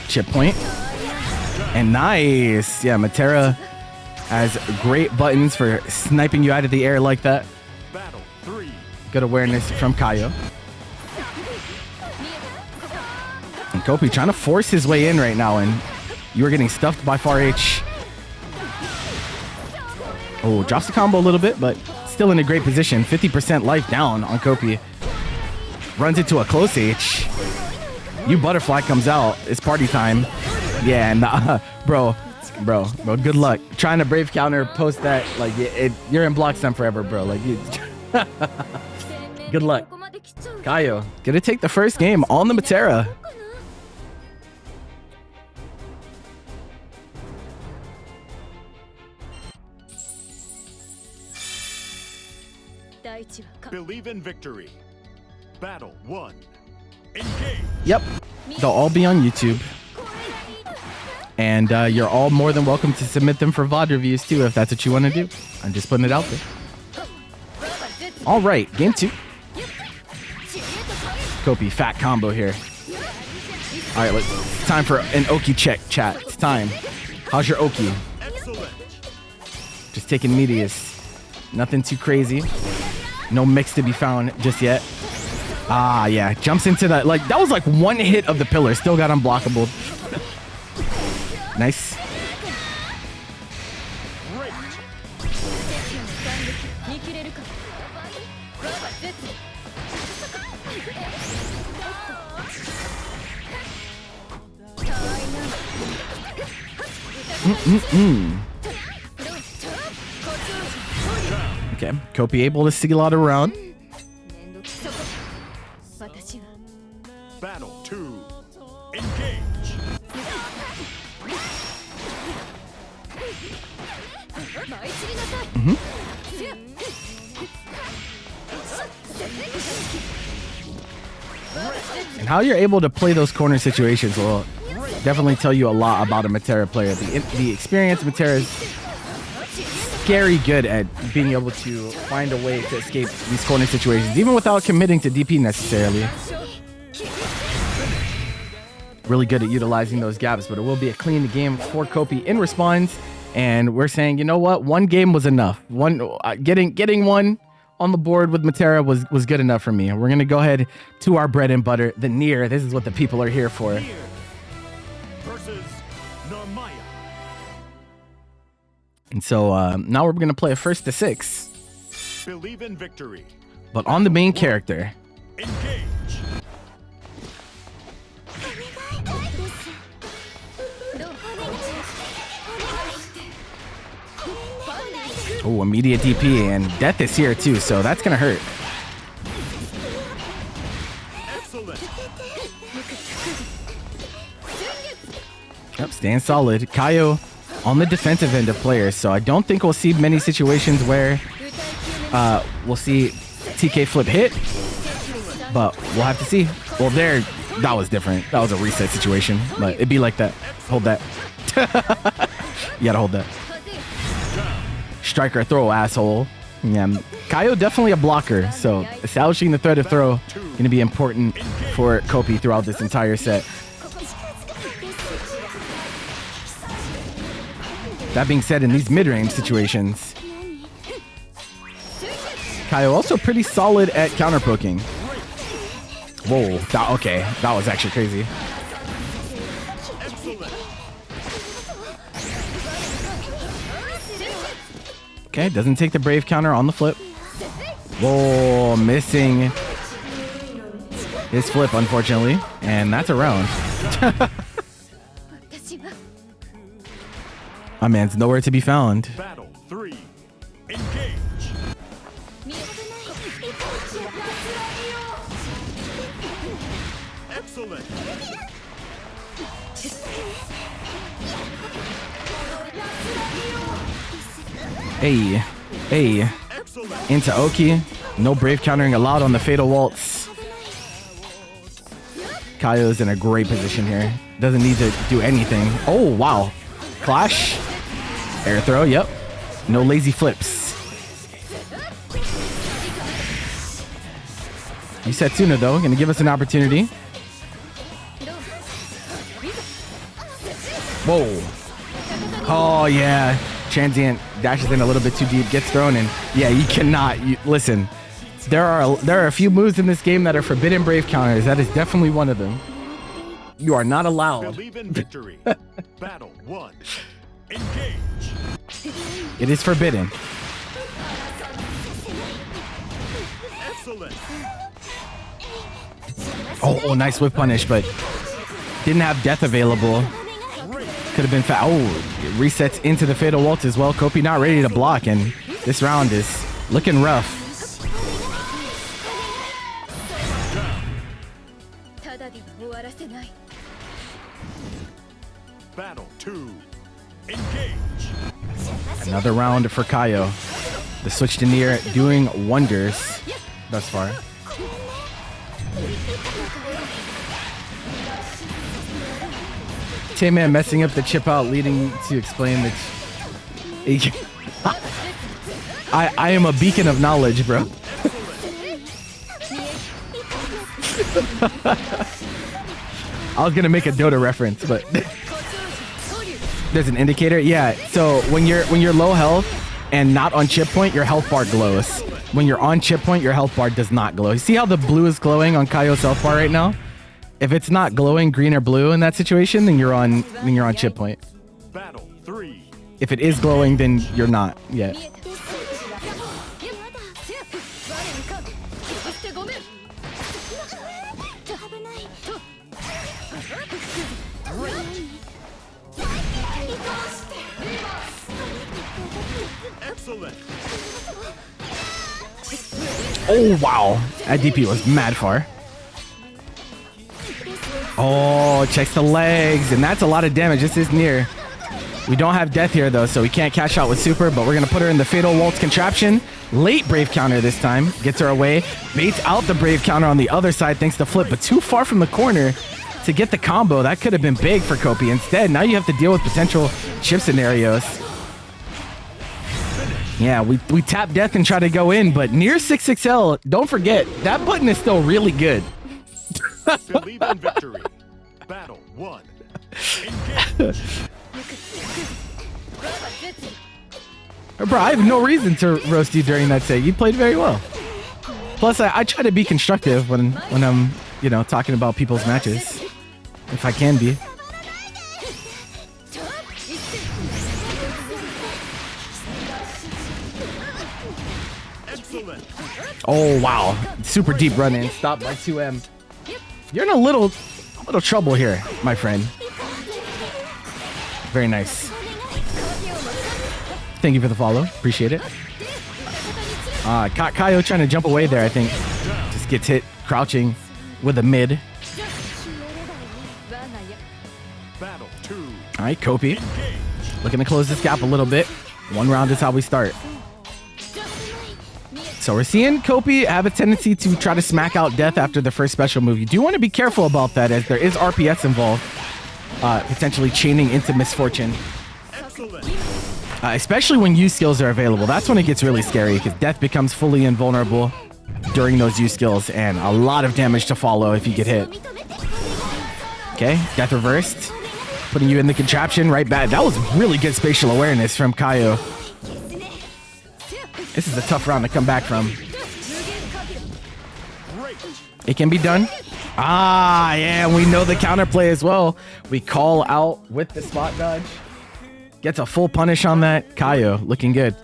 Chip point. And nice. Yeah, Metera has great buttons for sniping you out of the air like that. Battle 3. Good awareness from Kayo. And Kopi trying to force his way in right now, and you are getting stuffed by Far H. Oh, drops the combo a little bit, but still in a great position. 50% life down on Kopi. Runs into a close H. You butterfly comes out. It's party time. Yeah, and bro, good luck. Trying to brave counter, post that, like, you're in block stun forever, bro. Like, you. Good luck. Kayo, gonna take the first game on the Metera. Believe in victory. Battle 1. Engage. Yep, they'll all be on YouTube. And you're all more than welcome to submit them for VOD reviews too, if that's what you want to do. I'm just putting it out there. All right, game 2. Kopi, fat combo here. All right, it's time for an Oki check, chat. It's time. How's your Oki? Excellent. Just taking medias. Nothing too crazy. No mix to be found just yet. Ah, yeah. Jumps into that. Like, that was like one hit of the pillar. Still got unblockable. Nice. Okay, Kopi able to seal out a round. Battle 2. Engage. And how you're able to play those corner situations will definitely tell you a lot about a Metera player. The experienced Metera is scary good at being able to find a way to escape these corner situations, even without committing to DP necessarily. Really good at utilizing those gaps, but it will be a clean game for Kopi in response. And we're saying, you know what? One game was enough. Getting one on the board with Metera was good enough for me. We're going to go ahead to our bread and butter, the Nier. This is what the people are here for. Nier versus Narmaya. And so now we're going to play a first to 6. Believe in victory. But on the main character. Engage. Oh, immediate DP, and death is here too, so that's gonna hurt. Excellent. Yep, staying solid. Kaio on the defensive end of players, so I don't think we'll see many situations where we'll see TK flip hit, but we'll have to see. Well, that was different. That was a reset situation, but it'd be like that. Hold that. You gotta hold that. Striker throw, asshole. Yeah, Kaio definitely a blocker, so establishing the threat of throw going to be important for Copi throughout this entire set. That being said, in these mid-range situations, Kaio also pretty solid at counter poking. Whoa, okay, that was actually crazy. Okay, doesn't take the brave counter on the flip. Whoa, missing his flip, unfortunately. And that's a round. My man's nowhere to be found. Battle 3. Engage. Excellent. Hey. Into Oki. No brave countering allowed on the Fatal Waltz. Kaio's in a great position here. Doesn't need to do anything. Oh, wow. Clash. Air throw, yep. No lazy flips. Setsuna, though, gonna give us an opportunity. Whoa. Oh, yeah. Transient dashes in a little bit too deep, gets thrown, and yeah, you cannot. Listen, there are a few moves in this game that are forbidden brave counters. That is definitely one of them. You are not allowed. Believe in victory. Battle 1. Engage. It is forbidden. Excellent. Oh, nice whip punish, but didn't have death available. Could have been fat. Oh, it resets into the Fatal Waltz as well. Copi not ready to block, and this round is looking rough. Battle 2. Engage. Another round for Kaio. The switch to Nier doing wonders thus far. Tayman messing up the chip out, leading to explain that I am a beacon of knowledge, bro. I was gonna make a Dota reference, but there's an indicator. Yeah, so when you're low health and not on chip point, your health bar glows. When you're on chip point, your health bar does not glow. You see how the blue is glowing on Kaio's health bar right now? If it's not glowing green or blue in that situation, then you're on chip point. Battle 3. If it is glowing, then you're not yet. Excellent. Oh wow, that DP was mad far. Oh, checks the legs, and that's a lot of damage. This is Nier. We don't have death here, though, so we can't cash out with super, but we're going to put her in the Fatal Waltz contraption. Late Brave counter this time. Gets her away. Baits out the Brave counter on the other side thanks to Flip, but too far from the corner to get the combo. That could have been big for Copi. Instead, now you have to deal with potential chip scenarios. Yeah, we tap death and try to go in, but Nier 6XL, don't forget, that button is still really good. Believe in victory. Battle 1. Engage. bro, I have no reason to roast you during that set. You played very well. Plus, I try to be constructive when I'm, you know, talking about people's matches, if I can be. Oh wow, super deep run in, stopped by 2M. You're in a little trouble here, my friend. Very nice. Thank you for the follow, appreciate it. Kaio trying to jump away there, I think. Just gets hit crouching with a mid. All right, Copi looking to close this gap a little bit. One round is how we start. So we're seeing Copi have a tendency to try to smack out Death after the first special move. You do want to be careful about that, as there is RPS involved, potentially chaining into misfortune. Especially when U skills are available. That's when it gets really scary, because Death becomes fully invulnerable during those U skills, and a lot of damage to follow if you get hit. Okay, Death reversed, putting you in the contraption right back. That was really good spatial awareness from Kaio. This is a tough round to come back from. It can be done. Ah, yeah, we know the counterplay as well. We call out with the spot dodge. Gets a full punish on that. Kaio looking good.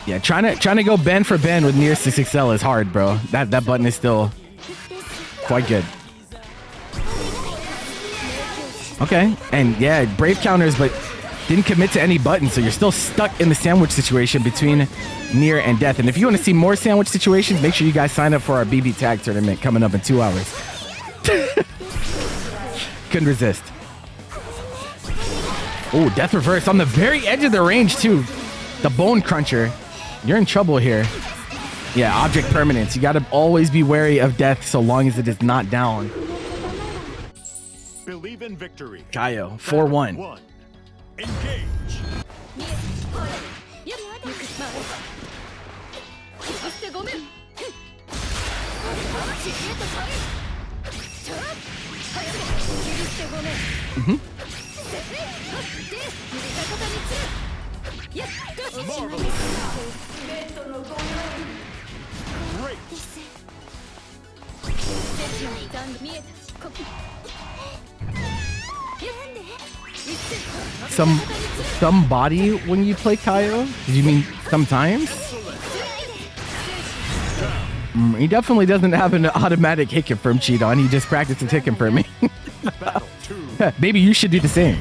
Yeah, trying to go bend for bend with Nier 6XL is hard, bro. That button is still quite good. Okay, and yeah, brave counters, but didn't commit to any buttons, so you're still stuck in the sandwich situation between Nier and Death. And if you want to see more sandwich situations, make sure you guys sign up for our BB tag tournament coming up in 2 hours. Couldn't resist. Oh, Death reverse on the very edge of the range too. The bone cruncher. You're in trouble here. Yeah, object permanence. You got to always be wary of Death so long as it is not down. Believe in victory. Kaio, 4-1. Engage. Great. Some body when you play Kaio? Did you mean sometimes? He definitely doesn't have an automatic hit confirm cheat on. He just practices hit confirming. Maybe you should do the same.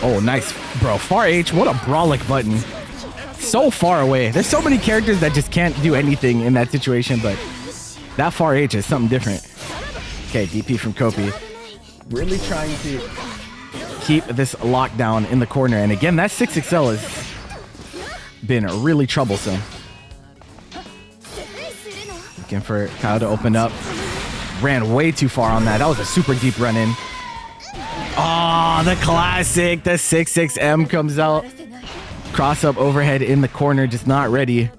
Oh, nice, bro. Far H, what a brolic button. So far away. There's so many characters that just can't do anything in that situation, but that Far H is something different. Okay, DP from Copi. Really trying to keep this lockdown in the corner. And again, that 6XL has been really troublesome. Looking for Kyle to open up. Ran way too far on that. That was a super deep run in. Oh, the classic. The 6-6M comes out. Cross up overhead in the corner, just not ready.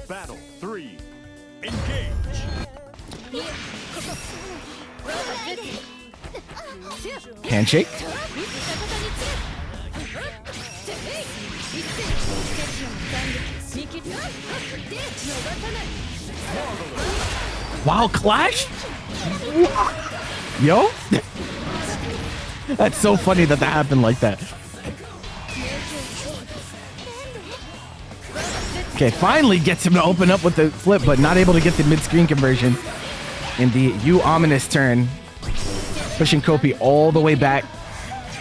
Battle 3. Engage. Handshake. Wow, clash? Yo? That's so funny that happened like that. Okay, finally gets him to open up with the flip, but not able to get the mid-screen conversion in the U ominous turn. Pushing Copi all the way back,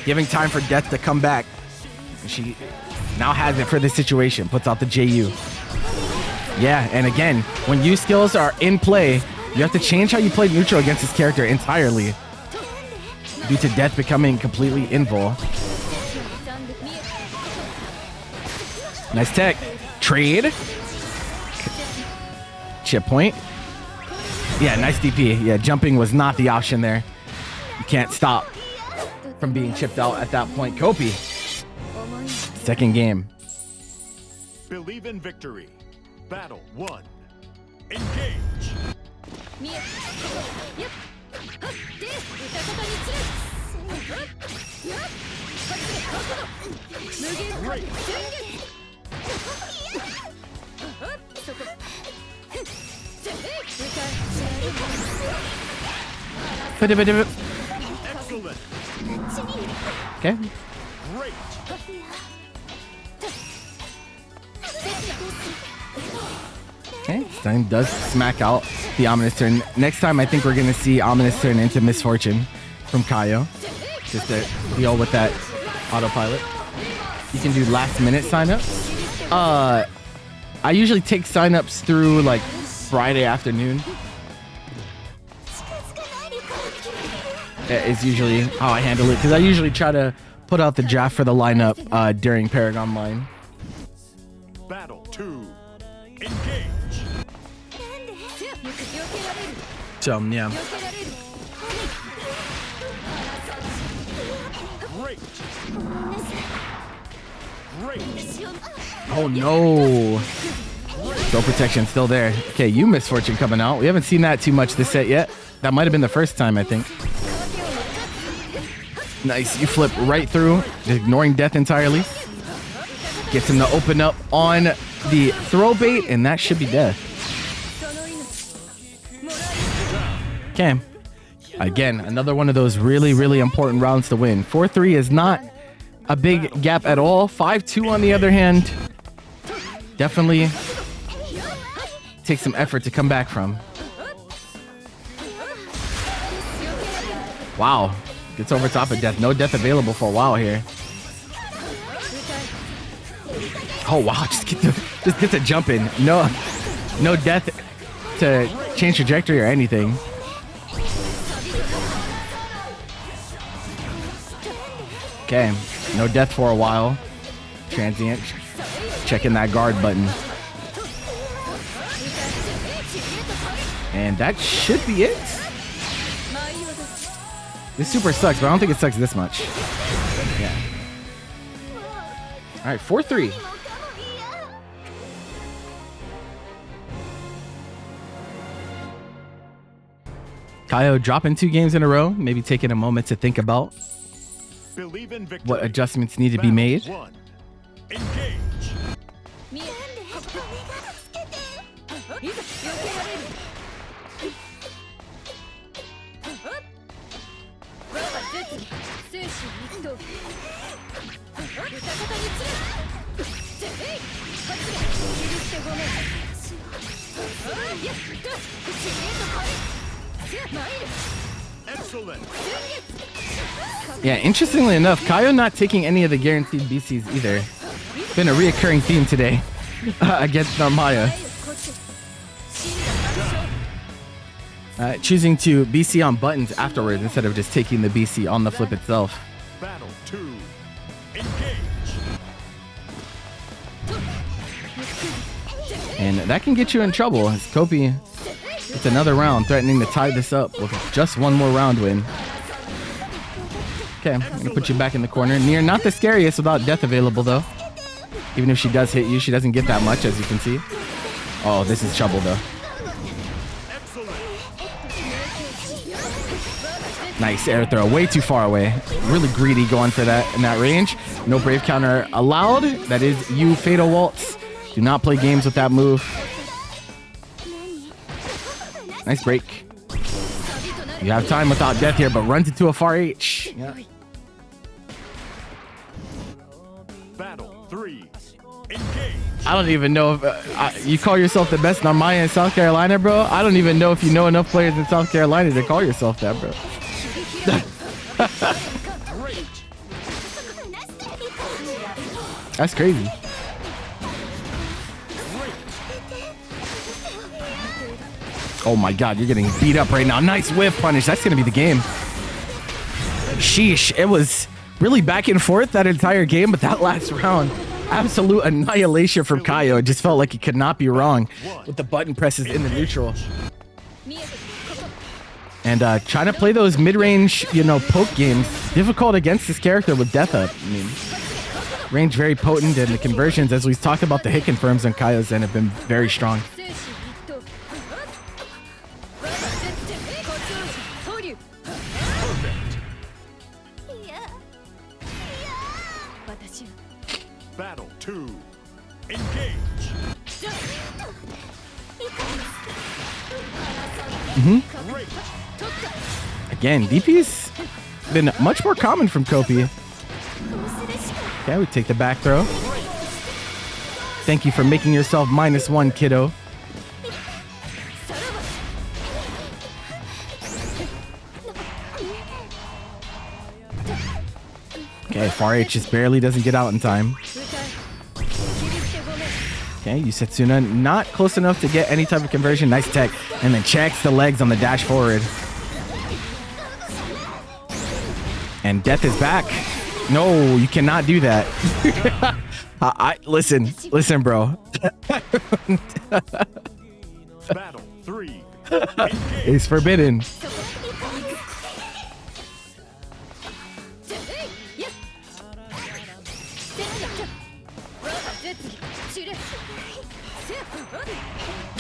giving time for Death to come back. She now has it for this situation, puts out the JU. Yeah, and again, when U skills are in play, you have to change how you play neutral against this character entirely, due to Death becoming completely invul. Nice tech. Trade. Chip point. Yeah, nice DP. Yeah, jumping was not the option there. You can't stop. from being chipped out at that point. Kopi, second game. Believe in victory. Battle 1. Engage. Great. Excellent. Okay. Great. Okay, Stein does smack out the ominous turn. Next time, I think we're gonna see ominous turn into misfortune from Kaio, just to deal with that autopilot. You can do last minute signups. I usually take signups through like Friday afternoon. Is usually how I handle it because I usually try to put out the draft for the lineup during Paragon Line. Battle 2. Engage. So yeah. Great. Great. Oh no. Throw protection still there. Okay, you misfortune coming out. We haven't seen that too much this set yet. That might have been the first time, I think. Nice. You flip right through, ignoring death entirely. Gets him to open up on the throw bait, and that should be death. Okay. Again, another one of those really, really important rounds to win. 4-3 is not a big gap at all. 5-2 on the other hand, definitely takes some effort to come back from. Wow. Gets over top of death. No death available for a while here. Oh wow, just get the jump in. No death to change trajectory or anything. Okay, no death for a while. Transient. Checking that guard button. And that should be it. This super sucks, but I don't think it sucks this much. Yeah. All right, 4-3. Kaio dropping 2 games in a row, maybe taking a moment to think about what adjustments need to be made. One. Engage. Excellent. Yeah, interestingly enough, Kaio not taking any of the guaranteed BCs either. It's been a reoccurring theme today against Narmaya. Choosing to BC on buttons afterwards instead of just taking the BC on the flip itself. Battle 2. Engage. And that can get you in trouble as Kopi gets another round, threatening to tie this up with just one more round win. Okay, I'm gonna put you back in the corner. Nier, not the scariest without death available though. Even if she does hit you, she doesn't get that much, as you can see. Oh, this is trouble though. Nice air throw, way too far away. Really greedy going for that in that range. No brave counter allowed. That is you, Fatal Waltz. Do not play games with that move. Nice break. You have time without death here, but runs into a far H. Yeah. Battle 3. Engage. I don't even know if you call yourself the best Narmaya in South Carolina, bro. I don't even know if you know enough players in South Carolina to call yourself that, bro. That's crazy. Oh my god, you're getting beat up right now. Nice whiff punish. That's going to be the game. Sheesh. It was really back and forth that entire game, but that last round, absolute annihilation from Kaio. It just felt like he could not be wrong with the button presses in the neutral. And trying to play those mid-range, you know, poke games. Difficult against this character with death up. I mean, range very potent, and the conversions, as we've talked about, the hit confirms on Kaio's end have been very strong. Battle 2. Engage. Again, DP's been much more common from Copi. Okay, we take the back throw. Thank you for making yourself -1, kiddo. Okay, Far H just barely doesn't get out in time. Okay, Yusetsuna not close enough to get any type of conversion. Nice tech. And then checks the legs on the dash forward. And Death is back. No, you cannot do that. Listen, bro. Battle 3. It's forbidden.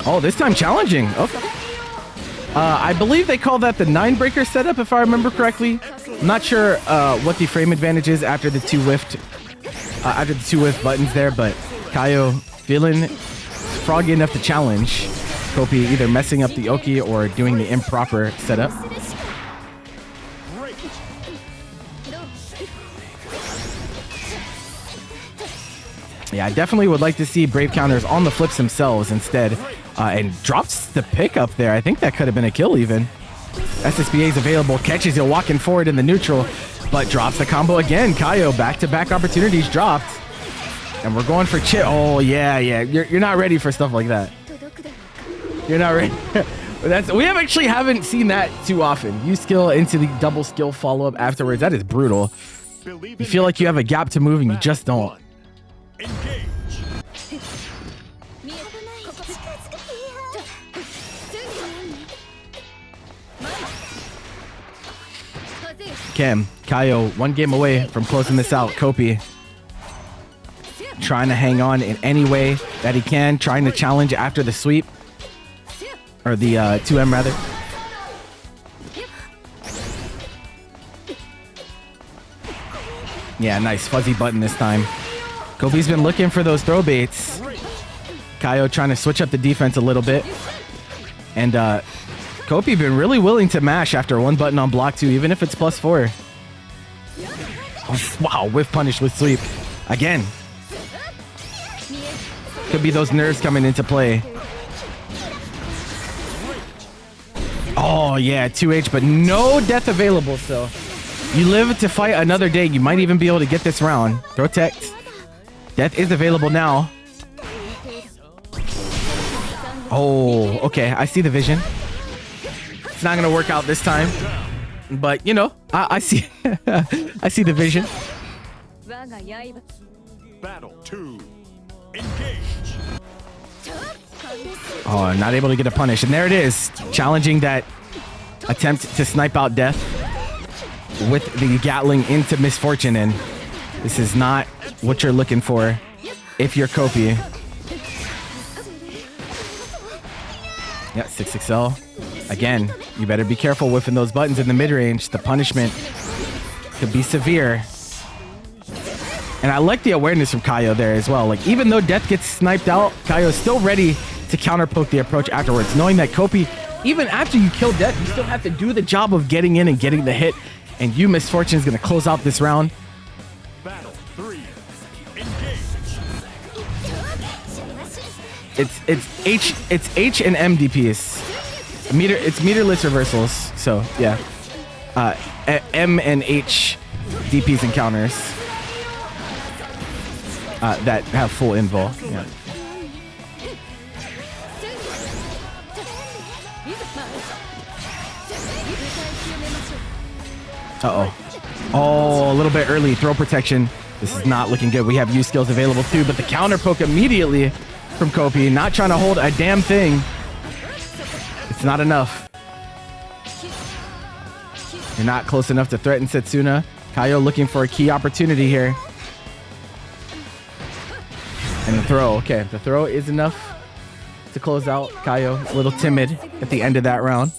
Oh, this time challenging. Okay. I believe they call that the 9-breaker setup, if I remember correctly. I'm not sure what the frame advantage is after the 2 whiffed buttons there, but Kaio feeling froggy enough to challenge Copi, either messing up the Oki or doing the improper setup. Yeah, I definitely would like to see Brave counters on the flips themselves instead. And drops the pick up there. I think that could have been a kill even. SSBA is available. Catches you walking forward in the neutral, but drops the combo again. Kaio, back-to-back opportunities dropped. And we're going for chip. Oh, yeah. You're not ready for stuff like that. You're not ready. We haven't seen that too often. You skill into the double skill follow-up afterwards. That is brutal. You feel like you have a gap to move and you just don't. Engage. Okay, Kaio, 1 game away from closing this out. Copi trying to hang on in any way that he can, trying to challenge after the sweep, or the 2M rather. Yeah, nice fuzzy button this time. Copi's been looking for those throw baits. Kaio trying to switch up the defense a little bit. And Copi been really willing to mash after 1 button on block 2, even if it's +4. Oh, wow, whiff punish with sweep. Again. Could be those nerves coming into play. Oh, yeah, 2H, but no death available, so you live to fight another day. You might even be able to get this round. Protect. Death is available now. Oh, okay, I see the vision. It's not gonna work out this time, but you know, I see, I see the vision. Battle 2. Engage. Oh, not able to get a punish, and there it is, challenging that attempt to snipe out Death with the Gatling into Misfortune, and this is not what you're looking for if you're Copi. Yeah, 6XL. Again, you better be careful whiffing those buttons in the mid-range. The punishment could be severe. And I like the awareness from Kaio there as well. Like, even though Death gets sniped out, Kaio is still ready to counter-poke the approach afterwards, knowing that Copi, even after you kill Death, you still have to do the job of getting in and getting the hit. And you, Misfortune, is going to close out this round. Battle 3. Engage. It's H and M DPs. It's meterless reversals. So yeah, M and H DPs and counters that have full invul. Yeah. Oh, a little bit early throw protection. This is not looking good. We have U skills available too, but the counter poke immediately from Copi, not trying to hold a damn thing. It's not enough. You're not close enough to threaten Setsuna. Kaio looking for a key opportunity here. And the throw. Okay, the throw is enough to close out. Kaio a little timid at the end of that round.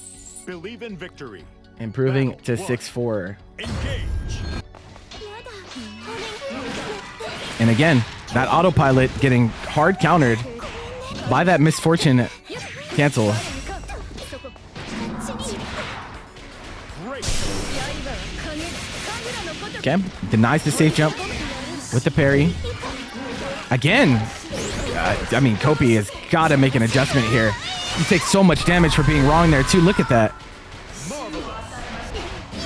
Believe in victory. Improving to 6-4. Engage. And again, that autopilot getting hard countered by that misfortune cancel. Okay, denies the safe jump with the parry. Again, I mean, Kopi has got to make an adjustment here. He takes so much damage for being wrong there, too. Look at that.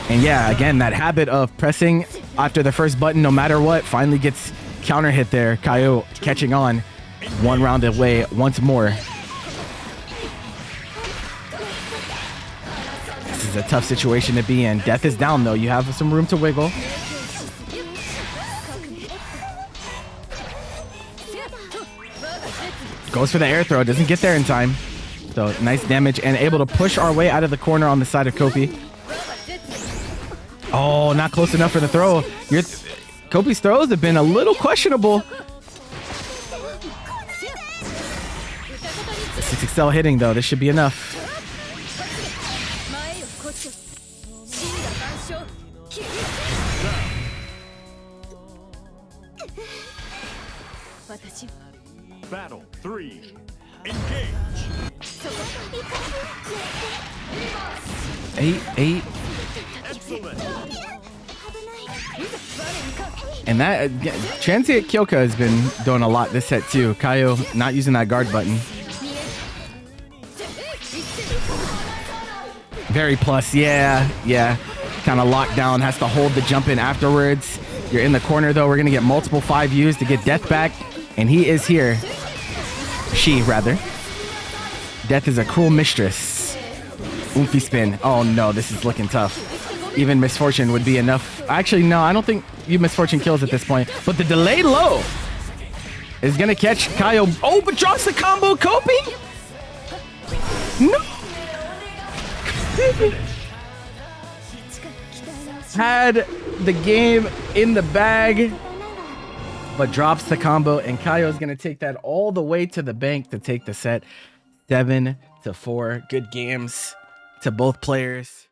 And yeah, again, that habit of pressing after the first button, no matter what, finally gets counter hit there. Kaio catching on 1 round away once more. This is a tough situation to be in. Death is down, though. You have some room to wiggle. Goes for the air throw. Doesn't get there in time. So nice damage and able to push our way out of the corner on the side of Kopi. Oh, not close enough for the throw. Kopi's throws have been a little questionable. The 6XL hitting, though. This should be enough. Battle 3. Engage. 8. Excellent. And that transient Kyoka has been doing a lot this set too. Kaio not using that guard button. Very plus, yeah. Kind of locked down, has to hold the jump in afterwards. You're in the corner though. We're gonna get multiple 5Us to get Death back, and he is here. She rather. Death is a cruel mistress. Oomphy spin. Oh no, this is looking tough. Even misfortune would be enough. Actually, no, I don't think you misfortune kills at this point. But the delayed low is gonna catch Kaio. Oh, but drops the combo, Kopi. No. Had the game in the bag, but drops the combo, and Kaio is gonna take that all the way to the bank to take the set 7-4. Good games to both players.